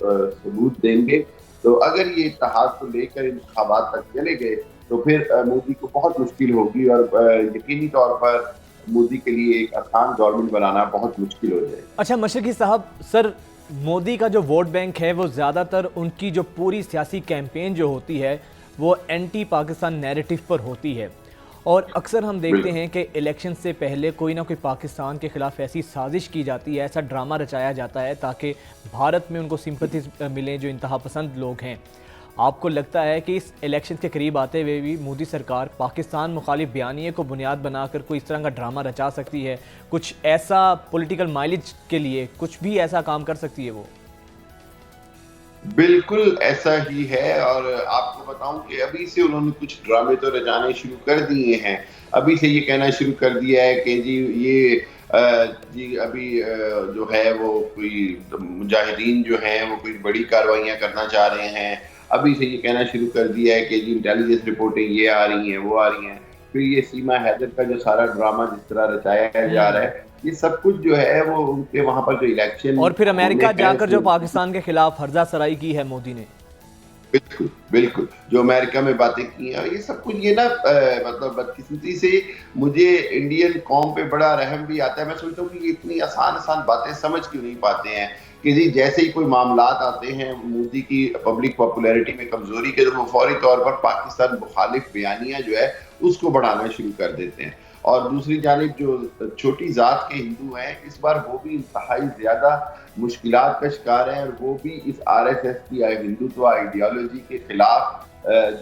सबूत देंगे, तो अगर ये इत्तेहाद को लेकर इंतखाबात तक चले गए तो फिर मोदी को बहुत मुश्किल होगी और यकीनी तौर पर मोदी के लिए एक आसान गवर्नमेंट बनाना बहुत मुश्किल हो जाएगा। अच्छा मशरकी साहब, सर मोदी का जो वोट बैंक है वो ज़्यादातर उनकी जो पूरी सियासी कैंपेन जो होती है वो एंटी पाकिस्तान नैरेटिव पर होती है, और अक्सर हम देखते हैं कि इलेक्शन से पहले कोई ना कोई पाकिस्तान के ख़िलाफ़ ऐसी साजिश की जाती है, ऐसा ड्रामा रचाया जाता है ताकि भारत में उनको सिंपैथीज मिलें जो इंतहा पसंद लोग हैं। आपको लगता है कि इस इलेक्शन के करीब आते हुए भी मोदी सरकार पाकिस्तान मुखालिफ बयानिए को बुनियाद बनाकर कोई इस तरह का ड्रामा रचा सकती है, कुछ ऐसा पॉलिटिकल माइलेज के लिए कुछ भी ऐसा काम कर सकती है वो? बिल्कुल ऐसा ही है, और आपको बताऊं कि अभी से उन्होंने कुछ ड्रामे तो रचाने शुरू कर दिए हैं। अभी से ये कहना शुरू कर दिया है कि जी ये जी अभी जो है वो कोई मुजाहिदीन जो हैं वो कोई बड़ी कार्रवाइयां करना चाह रहे हैं। अभी से ये कहना शुरू कर दिया है कि जी इंटेलिजेंस रिपोर्टें ये आ रही हैं, वो आ रही हैं। फिर ये सीमा हैदर का जो सारा ड्रामा जिस तरह रचाया जा रहा है, ये सब कुछ जो है वो उनके वहां पर जो इलेक्शन, और फिर अमेरिका जाकर जो पाकिस्तान के खिलाफ हर्जा सराई की है मोदी ने, बिल्कुल बिल्कुल जो अमेरिका में बातें की हैं, ये सब कुछ ये ना मतलब बदकिस्मती से मुझे इंडियन कौम पे बड़ा रहम भी आता है। मैं सोचता हूँ कि ये इतनी आसान आसान बातें समझ क्यों नहीं पाते हैं कि जी जैसे ही कोई मामलात आते हैं मोदी की पब्लिक पॉपुलैरिटी में कमजोरी के, तो वो फौरी तौर पर पाकिस्तान मुखालिफ बयानियां जो है उसको बढ़ाना शुरू कर देते हैं। और दूसरी जानिब जो छोटी जात के हिंदू हैं, इस बार वो भी इंतहाई ज्यादा मुश्किलात का शिकार हैं, और वो भी इस आरएसएस की हिंदुत्व आइडियोलॉजी के खिलाफ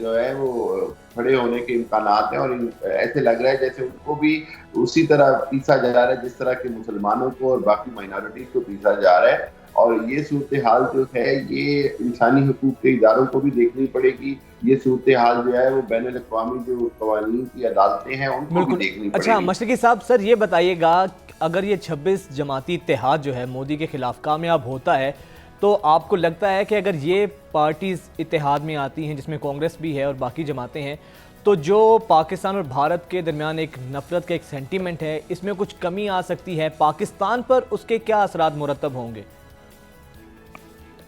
जो है वो खड़े होने के इम्कानात हैं। और ऐसे लग रहा है जैसे उनको भी उसी तरह पीसा जा रहा है जिस तरह के मुसलमानों को और बाकी माइनॉरिटीज को पीसा जा रहा है। और ये सूरत हाल जो है ये इंसानी हुकूक के इदारों को भी देखनी पड़ेगी। ये सूरत हाल जो है वो बैन अल-अक़वामी जो कवानीन की अदालतें हैं उनको भी देखनी पड़ेगी। अच्छा मशरकी साहब, सर ये बताइएगा अगर ये 26 जमाती इत्तेहाद जो है मोदी के खिलाफ कामयाब होता है, तो आपको लगता है कि अगर ये पार्टीज इत्तेहाद में आती हैं जिसमें कांग्रेस भी है और बाकी जमातें हैं, तो जो पाकिस्तान और भारत के दरमियान एक नफरत का एक सेंटीमेंट है, इसमें कुछ कमी आ सकती है? पाकिस्तान पर उसके क्या असरात मुरतब होंगे?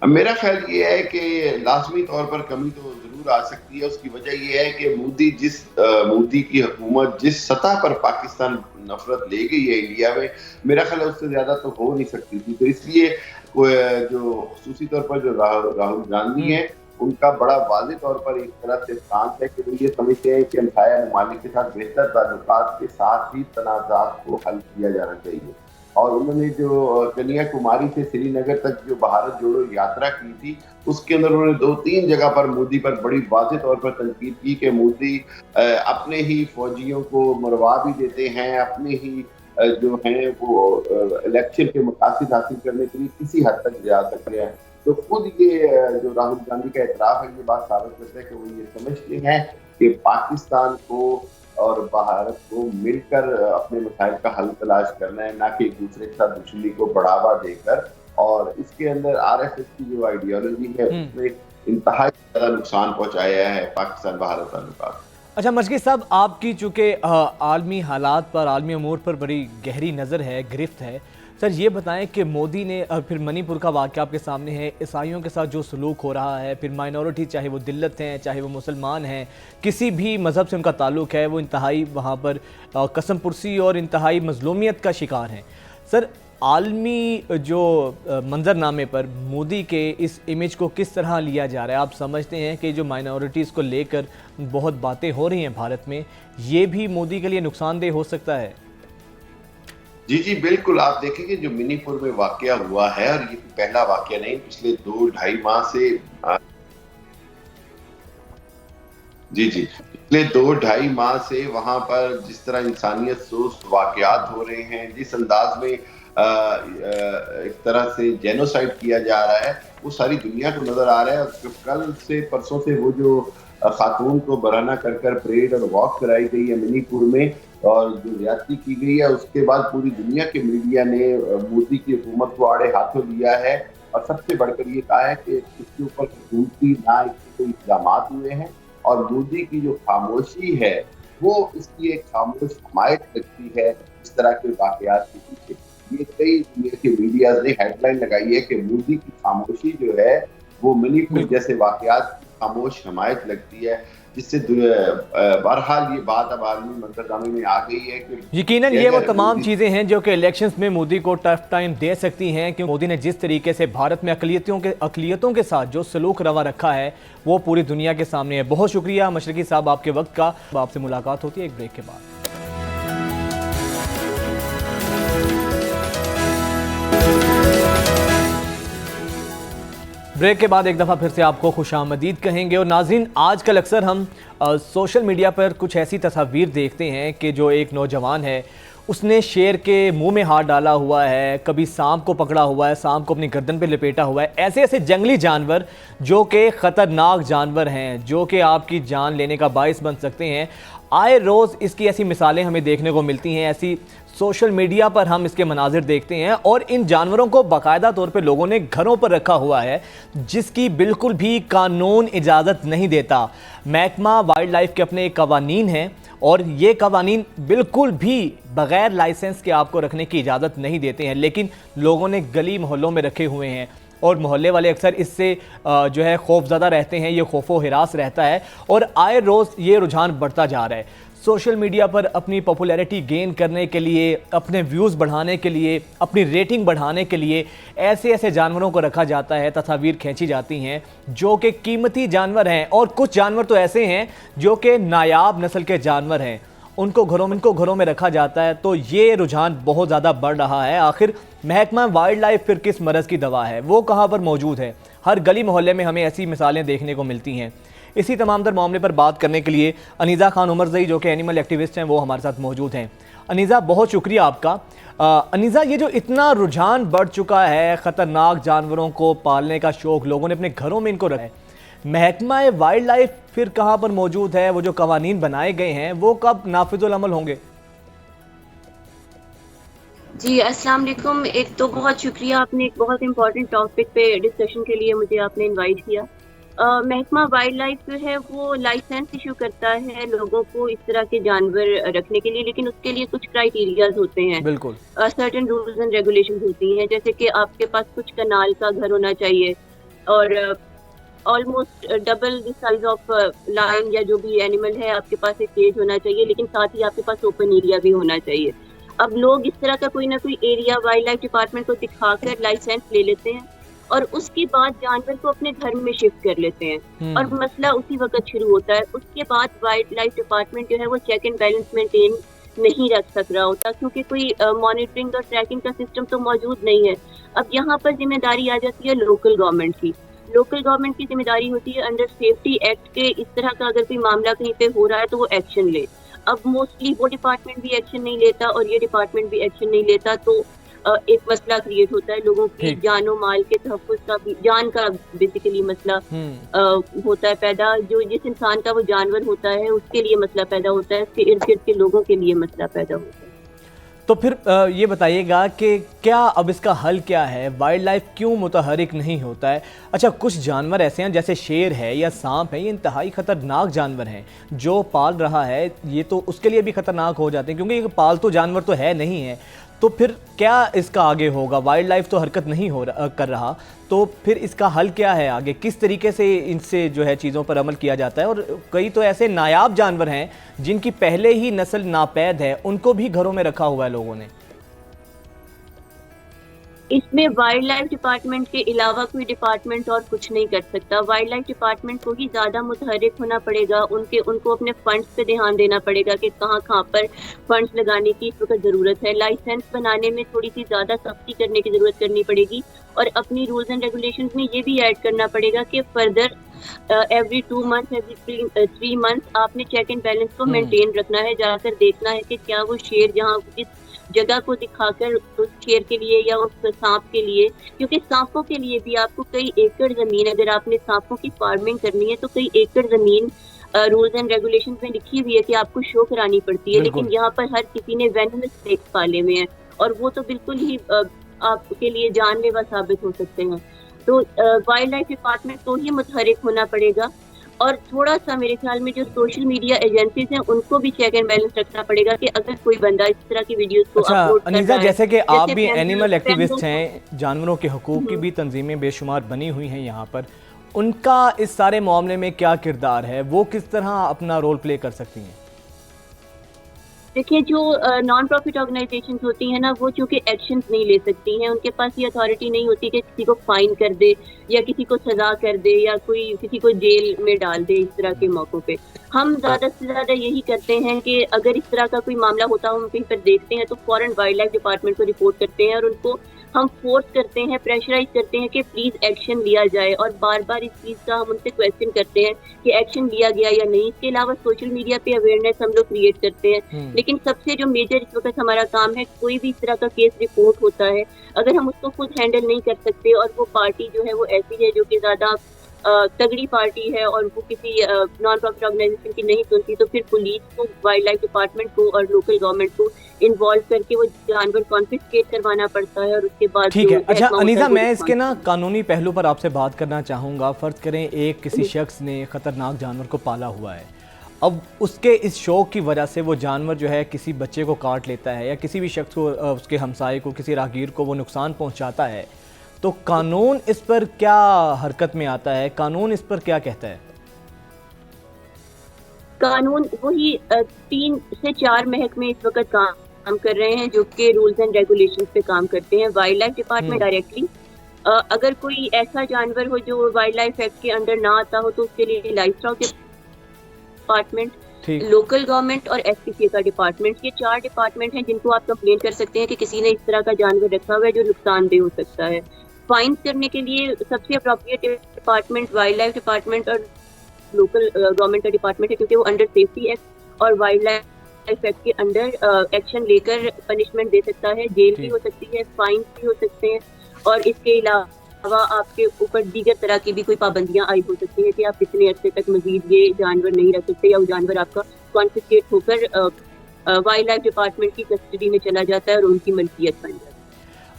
मेरा ख्याल ये है कि लाजमी तौर पर कमी तो जरूर आ सकती है। उसकी वजह ये है कि मोदी की हुकूमत जिस सतह पर पाकिस्तान नफरत ले गई है इंडिया में, मेरा ख्याल उससे ज्यादा तो हो नहीं सकती थी। तो इसलिए जो खुसूसी तौर पर जो राहुल गांधी है, उनका बड़ा वाज़ेह तौर पर एक तरह से स्टांस है कि वो ये समझते हैं कि हमसाया ममालिक के साथ बेहतर ताल्लुकात के साथ ही तनाज़ात को हल किया जाना चाहिए। और उन्होंने जो कन्याकुमारी से श्रीनगर तक जो भारत जोड़ो यात्रा की थी, उसके अंदर उन्होंने 2-3 जगह पर मोदी पर बड़ी वाज़ेह तौर पर तनकीद की कि मोदी अपने ही फौजियों को मरवा भी देते हैं, अपने ही जो हैं वो इलेक्शन के मकासद हासिल करने के लिए किसी हद तक जा सकते हैं। तो खुद ये जो राहुल गांधी का एतराफ़ है, ये बात साबित करता है कि वो ये समझते हैं कि पाकिस्तान को और भारत को मिलकर अपने मसाइल का हल तलाश करना है, ना कि एक दूसरे के साथ दुश्मनी को बढ़ावा देकर। और इसके अंदर आरएसएस की जो आइडियोलॉजी है उसने इंतहाई ज्यादा नुकसान पहुंचाया है पाकिस्तान भारत ताल्लुकात। अच्छा मशरकी साहब, आपकी चूँकि आलमी हालात पर, आलमी अमूर पर बड़ी गहरी नज़र है, गिरफ्त है, सर ये बताएं कि मोदी ने फिर मणिपुर का वाक़या आपके सामने है, ईसाइयों के साथ जो सलूक हो रहा है, फिर माइनॉरिटी चाहे वो दिल्लत हैं चाहे वो मुसलमान हैं, किसी भी मज़हब से उनका ताल्लुक़ है, वो इंतहाई वहाँ पर कसम पुरसी और इंतहाई मज़लूमियत का शिकार हैं। सर आलमी जो मंजरनामे पर मोदी के इस इमेज को किस तरह लिया जा रहा है? आप समझते हैं कि जो माइनॉरिटीज़ को लेकर बहुत बातें हो रही हैं भारत में, ये भी मोदी के लिए नुकसानदेह हो सकता है? जी बिल्कुल। आप देखेंगे जो मणिपुर में वाकया हुआ है, और ये पहला वाकया नहीं, पिछले 2-2.5 माह से पिछले 2-2.5 माह से वहां पर जिस तरह इंसानियत सोच वाकयात हो रहे हैं, जिस अंदाज में एक तरह से जेनोसाइड किया जा रहा है, वो सारी दुनिया को नजर आ रहा है। और कल से परसों से वो जो खातून को बराना कर परेड और वॉक कराई गई है मणिपुर में, और जो ज्यादती की गई है, उसके बाद पूरी दुनिया के मीडिया ने मोदी की हुकूमत को आड़े हाथों लिया है। और सबसे बढ़कर ये कहा है कि इसके ऊपर हुकूमती ना कोई इक़दाम हुए हैं, और मोदी की जो खामोशी है वो इसकी एक खामोश हमायत लगती है इस तरह के वाकयात के पीछे। ये कई दुनिया के मीडिया ने हेडलाइन लगाई है कि मोदी की खामोशी जो है वो मणिपुर जैसे वाकयात की खामोश हमायत लगती है, जिससे बहरहाल ये बात अब आलमी मंजरनामे में आ गई है कि यकीनन ये वो तमाम चीज़ें हैं जो कि इलेक्शंस में मोदी को टफ टाइम दे सकती हैं, क्योंकि मोदी ने जिस तरीके से भारत में अकलियतों के साथ जो सलूक रवा रखा है वो पूरी दुनिया के सामने है। बहुत शुक्रिया मशरकी साहब आपके वक्त का। आपसे मुलाकात होती है एक ब्रेक के बाद। ब्रेक के बाद एक दफ़ा फिर से आपको खुशामदीद कहेंगे। और नाज़रीन, आजकल अक्सर हम सोशल मीडिया पर कुछ ऐसी तस्वीर देखते हैं कि जो एक नौजवान है उसने शेर के मुंह में हाथ डाला हुआ है, कभी सांप को पकड़ा हुआ है, सांप को अपनी गर्दन पे लपेटा हुआ है। ऐसे ऐसे जंगली जानवर जो कि ख़तरनाक जानवर हैं, जो कि आपकी जान लेने का बाइस बन सकते हैं, आए रोज़ इसकी ऐसी मिसालें हमें देखने को मिलती हैं। ऐसी सोशल मीडिया पर हम इसके मनाजिर देखते हैं और इन जानवरों को बाकायदा तौर पे लोगों ने घरों पर रखा हुआ है, जिसकी बिल्कुल भी कानून इजाज़त नहीं देता। महकमा वाइल्ड लाइफ के अपने कवानीन हैं और ये कवानीन बिल्कुल भी बग़ैर लाइसेंस के आपको रखने की इजाज़त नहीं देते हैं, लेकिन लोगों ने गली मोहल्लों में रखे हुए हैं और मोहल्ले वाले अक्सर इससे जो है खौफज़दा रहते हैं। ये खौफो हिरास रहता है और आए रोज़ ये रुझान बढ़ता जा रहा है। सोशल मीडिया पर अपनी पॉपुलैरिटी गेन करने के लिए, अपने व्यूज़ बढ़ाने के लिए, अपनी रेटिंग बढ़ाने के लिए ऐसे ऐसे जानवरों को रखा जाता है, तस्वीर खींची जाती हैं जो कि कीमती जानवर हैं। और कुछ जानवर तो ऐसे हैं जो कि नायाब नस्ल के जानवर हैं, उनको घरों में रखा जाता है। तो ये रुझान बहुत ज़्यादा बढ़ रहा है। आखिर महकमा वाइल्ड लाइफ फिर किस मरज़ की दवा है, वो कहाँ पर मौजूद है? हर गली मोहल्ले में हमें ऐसी मिसालें देखने को मिलती हैं। इसी तमाम तर मामले पर बात करने के लिए अनीज़ा खान उमरज़ई जो कि एनिमल एक्टिविस्ट हैं वो हमारे साथ मौजूद हैं। अनीज़ा, बहुत शुक्रिया आपका। अनीज़ा, ये जो इतना रुझान बढ़ चुका है, ख़तरनाक जानवरों को पालने का शौक़, लोगों ने अपने घरों में इनको रखा है, महकमा वाइल्ड लाइफ फिर कहाँ पर मौजूद है? वो जो कवानीन बनाए गए हैं वो कब नाफिजुल अमल होंगे? जी अस्सलाम वालेकुम। एक तो बहुत शुक्रिया, आपने एक बहुत इंपॉर्टेंट टॉपिक पे डिस्कशन के लिए मुझे आपने इनवाइट किया। महकमा वाइल्ड लाइफ जो है वो लाइसेंस इशू करता है लोगों को इस तरह के जानवर रखने के लिए, लेकिन उसके लिए कुछ क्राइटेरियाज होते हैं। बिल्कुल सर्टेन रूल्स एंड रेगुलेशंस होती हैं, जैसे कि आपके पास कुछ कनाल का घर होना चाहिए और almost double the size of line या जो भी एनिमल है, आपके पास एक केज होना चाहिए, लेकिन साथ ही आपके पास ओपन एरिया भी होना चाहिए। अब लोग इस तरह का कोई ना कोई एरिया वाइल्ड लाइफ डिपार्टमेंट को दिखाकर लाइसेंस ले लेते हैं और उसके बाद जानवर को अपने घर में शिफ्ट कर लेते हैं और मसला उसी वक्त शुरू होता है। उसके बाद वाइल्ड लाइफ डिपार्टमेंट जो है वो चेक एंड बैलेंस मेंटेन नहीं रख सक रहा होता, क्योंकि कोई मॉनिटरिंग और ट्रैकिंग का सिस्टम तो मौजूद नहीं है। अब यहाँ पर जिम्मेदारी आ जाती है लोकल गवर्नमेंट की। लोकल गवर्नमेंट की जिम्मेदारी होती है अंडर सेफ्टी एक्ट के, इस तरह का अगर कोई मामला कहीं पे हो रहा है तो वो एक्शन ले। अब मोस्टली वो डिपार्टमेंट भी एक्शन नहीं लेता और ये डिपार्टमेंट भी एक्शन नहीं लेता, तो एक मसला क्रिएट होता है, लोगों की जानो माल के तहफ़्फ़ुज़ का भी, जान का बेसिकली मसला होता है पैदा। जो जिस इंसान का वो जानवर होता है उसके लिए मसला पैदा होता है, उसके इर्द गिर्द के लोगों के लिए मसला पैदा होता है। तो फिर ये बताइएगा कि क्या अब इसका हल क्या है? वाइल्ड लाइफ क्यों मुतहरिक नहीं होता है? अच्छा, कुछ जानवर ऐसे हैं जैसे शेर है या सांप है, ये इंतहाई ख़तरनाक जानवर हैं। जो पाल रहा है ये तो उसके लिए भी ख़तरनाक हो जाते हैं, क्योंकि ये पालतू जानवर तो है नहीं है। तो फिर क्या इसका आगे होगा? वाइल्ड लाइफ तो हरकत नहीं कर रहा, तो फिर इसका हल क्या है आगे? किस तरीके से इनसे जो है चीज़ों पर अमल किया जाता है? और कई तो ऐसे नायाब जानवर हैं जिनकी पहले ही नस्ल नापैद है, उनको भी घरों में रखा हुआ है लोगों ने। इसमें वाइल्ड लाइफ डिपार्टमेंट के अलावा कोई डिपार्टमेंट और कुछ नहीं कर सकता। वाइल्ड लाइफ डिपार्टमेंट को ही ज़्यादा मुतहरिक होना पड़ेगा, उनको अपने फंड्स पे ध्यान देना पड़ेगा कि कहाँ पर फंड्स लगाने की इस वक्त ज़रूरत है। लाइसेंस बनाने में थोड़ी सी ज़्यादा सख्ती करने की ज़रूरत करनी पड़ेगी और अपनी रूल्स एंड रेगुलेशंस में ये भी ऐड करना पड़ेगा कि further every 2 months, every 3 months आपने चेक एंड बैलेंस को मेंटेन रखना है, जाकर देखना है कि क्या वो शेर जहाँ जिस जगह को दिखाकर उस शेर के लिए या उस सांप के लिए, क्योंकि सांपों के लिए भी आपको कई एकड़ ज़मीन, अगर आपने सांपों की फार्मिंग करनी है तो कई एकड़ ज़मीन रूल्स एंड रेगुलेशंस में लिखी हुई है कि आपको शो करानी पड़ती है। लेकिन यहाँ पर हर किसी ने वेनमस स्नेक्स पाले हुए हैं और वो तो बिल्कुल ही आपके लिए जानलेवा साबित हो सकते हैं। तो वाइल्ड लाइफ डिपार्टमेंट को ही मुतहरिक होना पड़ेगा और थोड़ा सा मेरे ख्याल में जो सोशल मीडिया एजेंसीज हैं उनको भी चेक एंड बैलेंस रखना पड़ेगा कि अगर कोई बंदा इस तरह की वीडियोस को अच्छा अपलोड कर अनीसा, रहा है, जैसे कि आप भी जैसे एनिमल एक्टिविस्ट फ्रेंडों हैं, जानवरों के हकूक़ की भी तंजीमें बेशुमार बनी हुई हैं यहाँ पर, उनका इस सारे मामले में क्या किरदार है, वो किस तरह अपना रोल प्ले कर सकती हैं? देखिए, जो नॉन प्रॉफिट ऑर्गेनाइजेशंस होती हैं ना, वो चूंकि एक्शंस नहीं ले सकती हैं, उनके पास ये अथॉरिटी नहीं होती कि किसी को फाइन कर दे या किसी को सजा कर दे या कोई किसी को जेल में डाल दे। इस तरह के मौकों पे हम ज्यादा से ज्यादा यही करते हैं कि अगर इस तरह का कोई मामला होता है, हम कहीं पर देखते हैं तो फौरन वाइल्ड लाइफ डिपार्टमेंट को रिपोर्ट करते हैं और उनको हम फोर्स करते हैं, प्रेशराइज करते हैं कि प्लीज एक्शन लिया जाए, और बार बार इस चीज का हम उनसे क्वेश्चन करते हैं कि एक्शन लिया गया या नहीं। इसके अलावा सोशल मीडिया पे अवेयरनेस हम लोग क्रिएट करते हैं। लेकिन सबसे जो मेजर इस वक्त हमारा काम है, कोई भी इस तरह का केस रिपोर्ट होता है, अगर हम उसको खुद हैंडल नहीं कर सकते और वो पार्टी जो है वो ऐसी है जो कि ज्यादा तगड़ी पार्टी है और वो किसी नॉन प्रॉफिट ऑर्गेनाइजेशन की नहीं सुनती, तो फिर पुलिस को, वाइल्ड लाइफ डिपार्टमेंट को और लोकल गवर्नमेंट को इन्वॉल्व करके वो जानवर कॉन्फिस्केट करवाना पड़ता है और उसके बाद। ठीक है। अच्छा अनीसा, मैं इसके ना कानूनी पहलू पर आपसे बात करना चाहूँगा। फ़र्ज़ करें एक किसी शख्स ने ख़तरनाक जानवर को पाला हुआ है, अब उसके इस शौक़ की वजह से वो जानवर जो है किसी बच्चे को काट लेता है या किसी भी शख्स को, उसके हमसाये को, किसी राहगीर को वो नुकसान पहुँचाता है, तो कानून इस पर क्या हरकत में आता है? कानून इस पर क्या कहता है? कानून वही 3 से 4 महकमे इस वक्त काम कर रहे हैं जो कि रूल्स एंड रेगुलेशंस पे काम करते हैं। वाइल्ड लाइफ डिपार्टमेंट डायरेक्टली, अगर कोई ऐसा जानवर हो जो वाइल्ड लाइफ एक्ट के अंडर ना आता हो तो उसके लिए life stock department, local government और एसपीसीए का डिपार्टमेंट, ये 4 डिपार्टमेंट हैं जिनको आप कंप्लेन कर सकते हैं कि किसी ने इस तरह का जानवर रखा हुआ है जो नुकसानदेह हो सकता है। फाइन करने के लिए सबसे appropriate department wild life department और लोकल गवर्नमेंट का डिपार्टमेंट है, क्योंकि वो अंडर सेफ्टी एक्ट और वाइल्ड लाइफ एक्ट के अंडर एक्शन लेकर पनिशमेंट दे सकता है। जेल भी हो सकती है, फाइन भी हो सकते हैं, और इसके अलावा आपके ऊपर दीगर तरह की भी कोई पाबंदियां आई हो सकती है कि आप इतने अर्से तक मजीद ये जानवर नहीं रख सकते, या वो जानवर आपका कॉन्फिस्केट होकर वाइल्ड लाइफ डिपार्टमेंट की कस्टडी में चला जाता है और उनकी मल्कियत बन जाती है।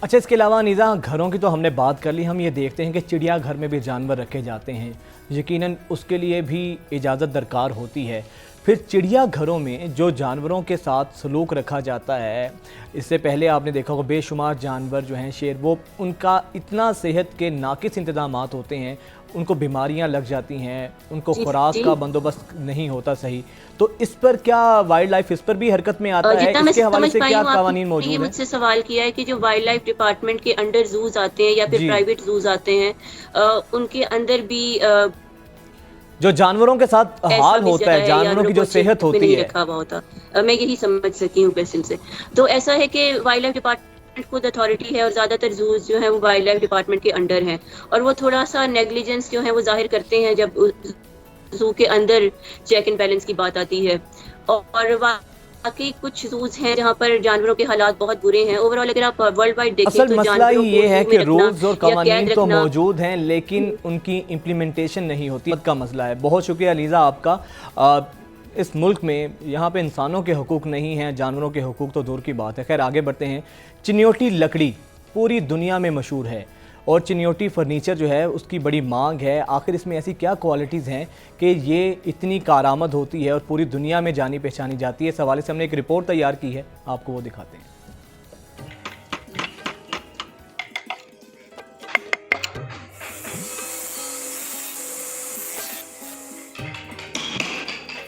अच्छा, इसके अलावा अनीसा, घरों की तो हमने बात कर ली, हम ये देखते हैं कि चिड़ियाघर में भी जानवर रखे जाते हैं, यकीनन उसके लिए भी इजाज़त दरकार होती है। फिर चिड़ियाघरों में जो जानवरों के साथ सलूक रखा जाता है, इससे पहले आपने देखा होगा बेशुमार जानवर जो हैं, शेर, वो उनका इतना सेहत के नाकिस इंतज़ामात होते हैं, उनको बीमारियां लग जाती हैं, उनको खुराक का बंदोबस्त नहीं होता सही, तो इस पर क्या वाइल्ड लाइफ इस पर भी हरकत में आता है? इसके हवाले से क्या कानून मौजूद है? मुझसे सवाल किया है कि जो वाइल्ड लाइफ डिपार्टमेंट के अंडर जूज आते हैं या फिर प्राइवेट जूज आते हैं, उनके अंदर भी जो जानवरों के साथ हाल होता है, जानवरों की जो सेहत होती है, रखा हुआ होता, मैं यही समझ सकी हूँ क्वेश्चन से। तो ऐसा है कि वाइल्ड लाइफ डिपार्टमेंट खुद अथॉरिटी है और ज्यादातर जूज जो है वो वाइल्ड लाइफ डिपार्टमेंट के अंडर हैं, और वो थोड़ा सा नेग्लिजेंस जो है वो जाहिर करते हैं जब जू के अंदर चेक एंड बैलेंस की बात आती है। और बाकी कुछ जूज हैं जहाँ पर जानवरों के हालात बहुत बुरे हैं। ओवरऑल अगर आप वर्ल्ड वाइड देखें असल तो मसला ये है कि रूल्स और कानून तो रखना मौजूद हैं, लेकिन उनकी इम्प्लीमेंटेशन नहीं होती, का मसला है। बहुत शुक्रिया अलीज़ा आपका। इस मुल्क में यहाँ पे इंसानों के हुकूक नहीं हैं, जानवरों के हुकूक तो दूर की बात है। खैर आगे बढ़ते हैं। चिन्योटी लकड़ी पूरी दुनिया में मशहूर है और चिन्योटी फर्नीचर जो है उसकी बड़ी मांग है। आखिर इसमें ऐसी क्या क्वालिटीज़ हैं कि ये इतनी कारआमद होती है और पूरी दुनिया में जानी पहचानी जाती है? इस हवाले से हमने एक रिपोर्ट तैयार की है, आपको वो दिखाते हैं।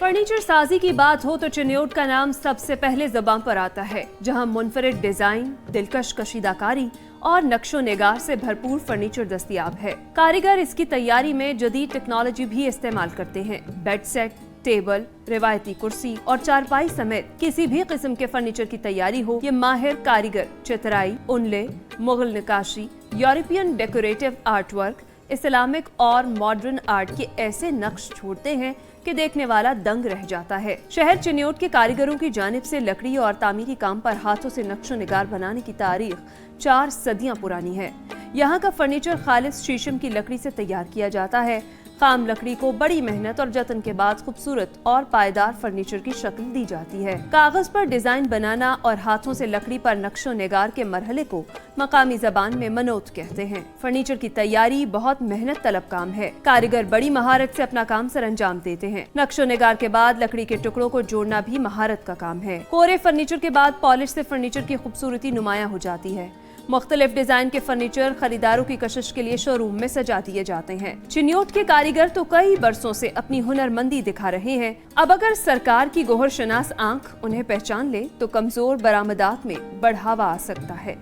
फर्नीचर साजी की बात हो तो चिन्योट का नाम सबसे पहले ज़बान पर आता है, जहां मुनफरिद डिजाइन, दिलकश कशीदाकारी और नक्शो निगार से भरपूर फर्नीचर दस्तयाब है। कारीगर इसकी तैयारी में जदीद टेक्नोलॉजी भी इस्तेमाल करते हैं। बेड सेट, टेबल, रिवायती कुर्सी और चारपाई समेत किसी भी किस्म के फर्नीचर की तैयारी हो, ये माहिर कारीगर चितराई, उनले, मुगल नकाशी, European decorative art work, Islamic और मॉडर्न आर्ट के ऐसे नक्श छोड़ते हैं कि देखने वाला दंग रह जाता है। शहर चिन्योट के कारीगरों की जानिब से लकड़ी और तामीरी काम पर हाथों से नक्शो निगार बनाने की तारीख 4 सदियां पुरानी है। यहाँ का फर्नीचर खालिस शीशम की लकड़ी से तैयार किया जाता है। खाम लकड़ी को बड़ी मेहनत और जतन के बाद खूबसूरत और पायदार फर्नीचर की शक्ल दी जाती है। कागज पर डिजाइन बनाना और हाथों से लकड़ी पर नक्शो निगार के मरहले को मकामी जबान में मनोत कहते हैं। फर्नीचर की तैयारी बहुत मेहनत तलब काम है। कारीगर बड़ी महारत से अपना काम सर अंजाम देते हैं। नक्शो निगार के बाद लकड़ी के टुकड़ों को जोड़ना भी महारत का काम है। कोरे फर्नीचर के बाद पॉलिश से फर्नीचर की खूबसूरती नुमायां हो जाती है। मुख्तलिफ डिजाइन के फर्नीचर खरीदारों की कशिश के लिए शोरूम में सजा दिए जाते हैं। चिन्योट के कारीगर तो कई बरसों से अपनी हुनरमंदी दिखा रहे हैं। अब अगर सरकार की गोहर शनास आंख उन्हें पहचान ले तो कमजोर बरामदात में बढ़ावा आ सकता है।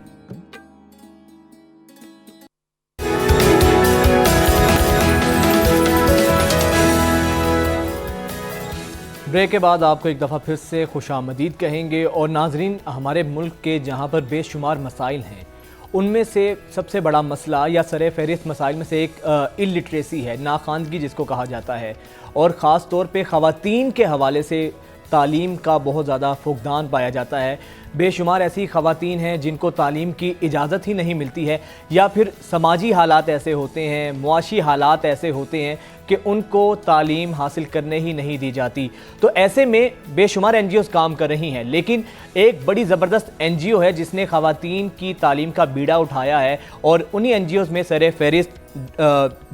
ब्रेक के बाद आपको एक दफ़ा फिर से खुशामदीद कहेंगे। और नाजरीन, हमारे मुल्क के जहाँ पर बेशुमार मसाइल हैं उनमें से सबसे बड़ा मसला या सरे फहरिस्त मसाइल में से एक इलिटरेसी है, नाखानगी जिसको कहा जाता है। और ख़ास तौर पे ख़वातीन के हवाले से तालीम का बहुत ज़्यादा फुकदान पाया जाता है। बेशुमार ऐसी ख़वातीन हैं जिनको तालीम की इजाज़त ही नहीं मिलती है, या फिर समाजी हालात ऐसे होते हैं, मुआशी हालात ऐसे होते हैं कि उनको तालीम हासिल करने ही नहीं दी जाती। तो ऐसे में बेशुमार NGOs काम कर रही हैं, लेकिन एक बड़ी ज़बरदस्त NGO है जिसने ख़वातीन की तालीम का बीड़ा उठाया है, और उन्हीं NGOs में सरे फहरिस्त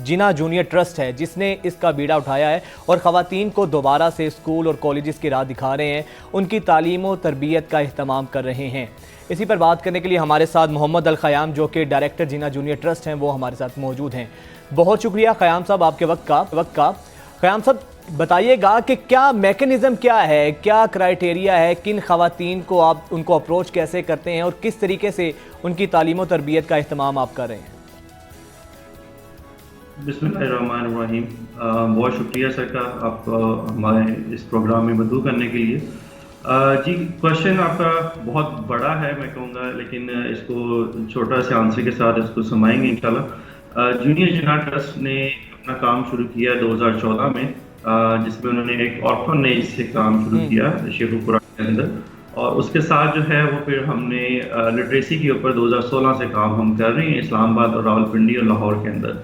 जिना जूनियर ट्रस्ट है जिसने इसका बीड़ा उठाया है और ख़वातीन को दोबारा से स्कूल और कॉलेजेस की राह दिखा रहे हैं, उनकी तालीम और तरबियत का अहतमाम कर रहे हैं। इसी पर बात करने के लिए हमारे साथ मोहम्मद अल ख़याम, जो कि डायरेक्टर जिना जूनियर ट्रस्ट हैं, वो हमारे साथ मौजूद हैं। बहुत शुक्रिया ख़याम साहब आपके वक्त का। ख़याम साहब, बताइएगा कि क्या मैकेनिज़्म क्या है, क्या क्राइटेरिया है, किन ख़वातीन को आप उनको अप्रोच कैसे करते हैं और किस तरीके से उनकी तालीम और तरबियत का अहतमाम आप कर रहे हैं? बिस्मिल्लाहिर्रहमानिर्रहीम। बहुत शुक्रिया सर का आप हमारे इस प्रोग्राम में मदऊ करने के लिए। जी, क्वेश्चन आपका बहुत बड़ा है मैं कहूँगा, लेकिन इसको छोटा से आंसर के साथ इसको समाएंगे इंशाल्लाह। जूनियर जिना ट्रस्ट ने अपना काम शुरू किया 2014 में, जिसमें उन्होंने एक ऑर्फनेज से काम शुरू किया शेखुपुरा के अंदर, और उसके साथ जो है वो फिर हमने लिटरेसी के ऊपर 2016 से काम हम कर रहे हैं इस्लामाबाद और रावलपिंडी और लाहौर के अंदर।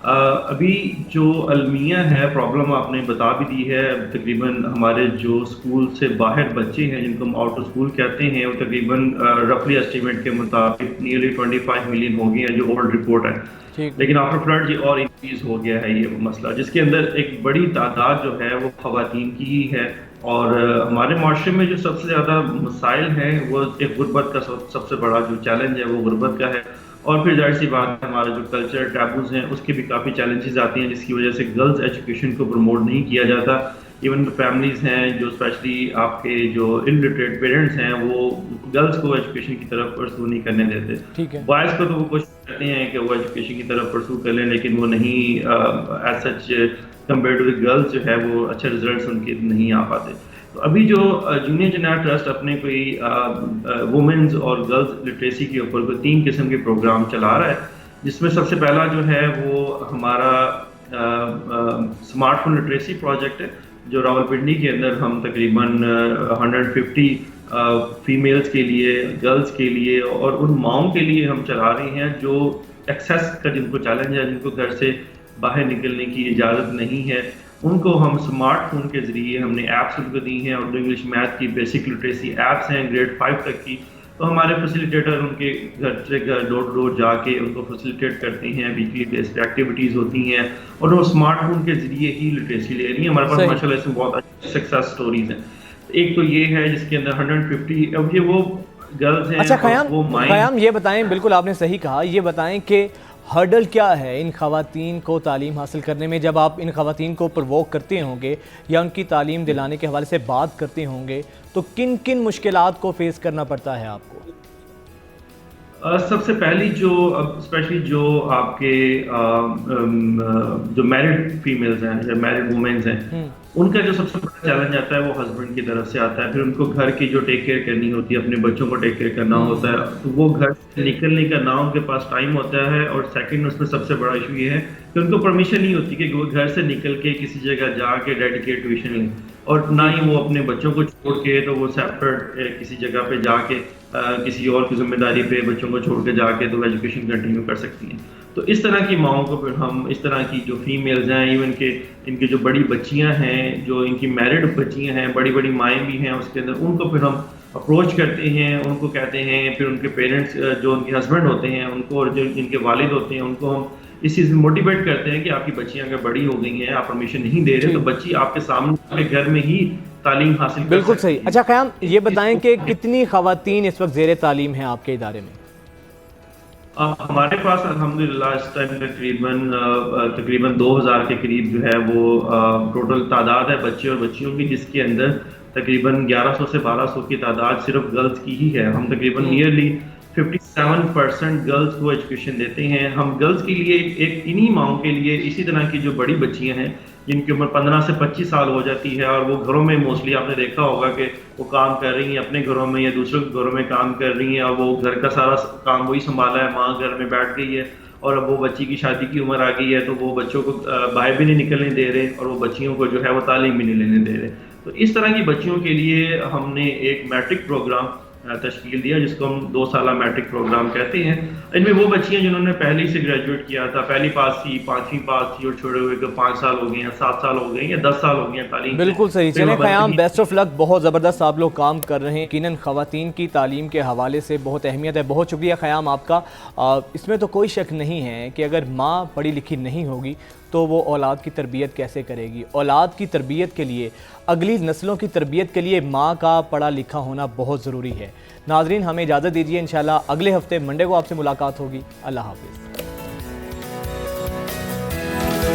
अभी जो अलमिया है, प्रॉब्लम आपने बता भी दी है। तकरीबन हमारे जो स्कूल से बाहर बच्चे हैं जिनको हम आउट ऑफ स्कूल कहते हैं, वो तकरीबन रफली एस्टिमेट के मुताबिक नियरली 25 मिलियन हो गए हैं, जो ओल्ड रिपोर्ट है। लेकिन आफ्टर फ्लड ये और इंक्रीज हो गया है ये मसला, जिसके अंदर एक बड़ी तादाद जो है वो ख़वातीन की ही है। और हमारे माशरे में जो सबसे ज़्यादा मसाइल हैं वो एक गुर्बत का सबसे बड़ा जो चैलेंज है वो गुर्बत का है। और फिर जाहिर सी बात है, हमारे जो कल्चर टैबूज हैं उसके भी काफ़ी चैलेंजेस आती हैं, जिसकी वजह से गर्ल्स एजुकेशन को प्रमोट नहीं किया जाता। इवन फैमिलीज़ हैं जो स्पेशली आपके जो इलिटरेट पेरेंट्स हैं वो गर्ल्स को एजुकेशन की तरफ परसू नहीं करने देते। बॉयज़ को तो वो कोशिश करते हैं कि वो एजुकेशन की तरफ परसू कर लें, लेकिन वो नहीं as such compare to the girls जो है वो अच्छे रिजल्ट्स उनके नहीं आ पाते। तो अभी जो जूनियर जिना ट्रस्ट अपने कोई वुमेन्स और गर्ल्स लिटरेसी के ऊपर कोई 3 किस्म के प्रोग्राम चला रहा है, जिसमें सबसे पहला जो है वो हमारा स्मार्टफोन लिटरेसी प्रोजेक्ट है, जो रावलपिंडी के अंदर हम तकरीबन 150 फीमेल्स के लिए, गर्ल्स के लिए और उन माओं के लिए हम चला रहे हैं जो एक्सेस का जिनको चैलेंज है, जिनको घर से बाहर निकलने की इजाज़त नहीं है। उनको हम स्मार्टफोन के ज़रिए हमने ऐप्स उनको दी हैं, और इंग्लिश मैथ की बेसिक लिटरेसी ऐप्स हैं ग्रेड 5 तक की। तो हमारे फैसिलिटेटर उनके घर से घर डोर टू डोर जाके उनको फैसिलिटेट करते हैं, वीकली बेस्ड एक्टिविटीज़ होती हैं और वो स्मार्टफोन के ज़रिए ही लिटरेसी ले रही हैं। हमारे पास माशाल्लाह इसमें बहुत अच्छी सक्सेस स्टोरीज हैं। एक तो ये है जिसके अंदर 150 अब ये वो गर्ल्स हैं। अच्छा ख़याम, ये बताएं, बिल्कुल आपने सही कहा, ये बताएं कि हर्डल क्या है इन ख़वातीन को तालीम हासिल करने में? जब आप इन ख़वातीन को प्रोवोक करते होंगे या उनकी तालीम दिलाने के हवाले से बात करते होंगे, तो किन किन मुश्किलात को फेस करना पड़ता है आपको? सबसे पहली जो स्पेशली जो आपके जो मैरिड फीमेल्स हैं या मैरिड वुमेन्स हैं, उनका जो सबसे बड़ा चैलेंज आता है वो हस्बैंड की तरफ से आता है। फिर उनको घर की जो टेक केयर करनी होती है, अपने बच्चों को टेक केयर करना होता है, तो वो घर से निकलने का ना उनके पास टाइम होता है। और सेकंड उसमें सबसे बड़ा इशू ये है कि उनको परमिशन नहीं होती कि वो घर से निकल के किसी जगह जाके डेडिकेट ट्यूशन लें, और ना ही वो अपने बच्चों को छोड़ के तो वो सेपरेट किसी जगह पे जाके किसी और की जिम्मेदारी पे बच्चों को छोड़ के जाके तो एजुकेशन कंटिन्यू कर सकती हैं। तो इस तरह की माओं को फिर हम, इस तरह की जो फीमेल्स हैं, इवन के इनके जो बड़ी बच्चियां हैं, जो इनकी मैरिड बच्चियां हैं, बड़ी बड़ी माएँ भी हैं उसके अंदर, उनको फिर हम अप्रोच करते हैं, उनको कहते हैं, फिर उनके पेरेंट्स जो उनके हस्बैंड होते हैं उनको, और जो इनके वालिद होते हैं उनको हम इस चीज़ में मोटिवेट करते हैं कि आपकी बच्चियां अगर बड़ी हो गई हैं, आप परमिशन नहीं दे रहे, तो बच्ची आपके सामने आपके घर में ही तालीम हासिल कर बिल्कुल सकती सही। है। अच्छा क़याम, ये बताएं कि कितनी ख़वातीन इस वक्त ज़ेर तालीम हैं आपके इदारे में? हमारे पास अल्हम्दुलिल्लाह इस टाइम तकरीबन 2000 के करीब जो है वो टोटल तादाद है बच्चे और बच्चियों की, जिसके अंदर तकरीबन 1100 से 1200 की तादाद सिर्फ गर्ल्स की ही है। हम तकरीबन नियरली 57% गर्ल्स को एजुकेशन देते हैं। हम गर्ल्स के लिए एक इन्हीं माओं के लिए, इसी तरह की जो बड़ी बच्चियां हैं जिनकी उम्र 15 से 25 साल हो जाती है और वो घरों में, मोस्टली आपने देखा होगा कि वो काम कर रही हैं अपने घरों में या दूसरों के घरों में काम कर रही हैं, और वो घर का सारा काम वही संभाला है, माँ घर में बैठ गई है और अब वो बच्ची की शादी की उम्र आ गई है, तो वो बच्चों को बाहर भी नहीं निकलने दे रहे और वो बच्चियों को जो है वो तालीम भी नहीं लेने दे रहे। तो इस तरह की बच्चियों के लिए हमने एक मैट्रिक प्रोग्राम तश्कील दिया, जिसको हम 2 साला मैट्रिक प्रोग्राम कहते हैं। इनमें वो बच्चियां जिन्होंने पहले से ग्रेजुएट किया था, पहली पास थी, 5वीं पास थी, और छोड़े हुए को 5 साल हो गए हैं, 7 साल हो गए हैं या 10 साल हो गए हैं तालीम। बिल्कुल सही। चलें क़याम, बेस्ट ऑफ लक, बहुत ज़बरदस्त आप लोग काम कर रहे हैं। यकीनन ख़वातीन की तालीम के हवाले से बहुत अहमियत है। बहुत शुक्रिया क़याम आपका। इसमें तो कोई शक नहीं है कि अगर माँ पढ़ी लिखी नहीं होगी तो वो औलाद की तरबियत कैसे करेगी। औलाद की तरबियत के लिए, अगली नस्लों की तरबियत के लिए माँ का पढ़ा लिखा होना बहुत ज़रूरी है। नाज़रीन, हमें इजाज़त दीजिए, इंशाल्लाह अगले हफ्ते मंडे को आपसे मुलाकात होगी। अल्लाह हाफ़िज़।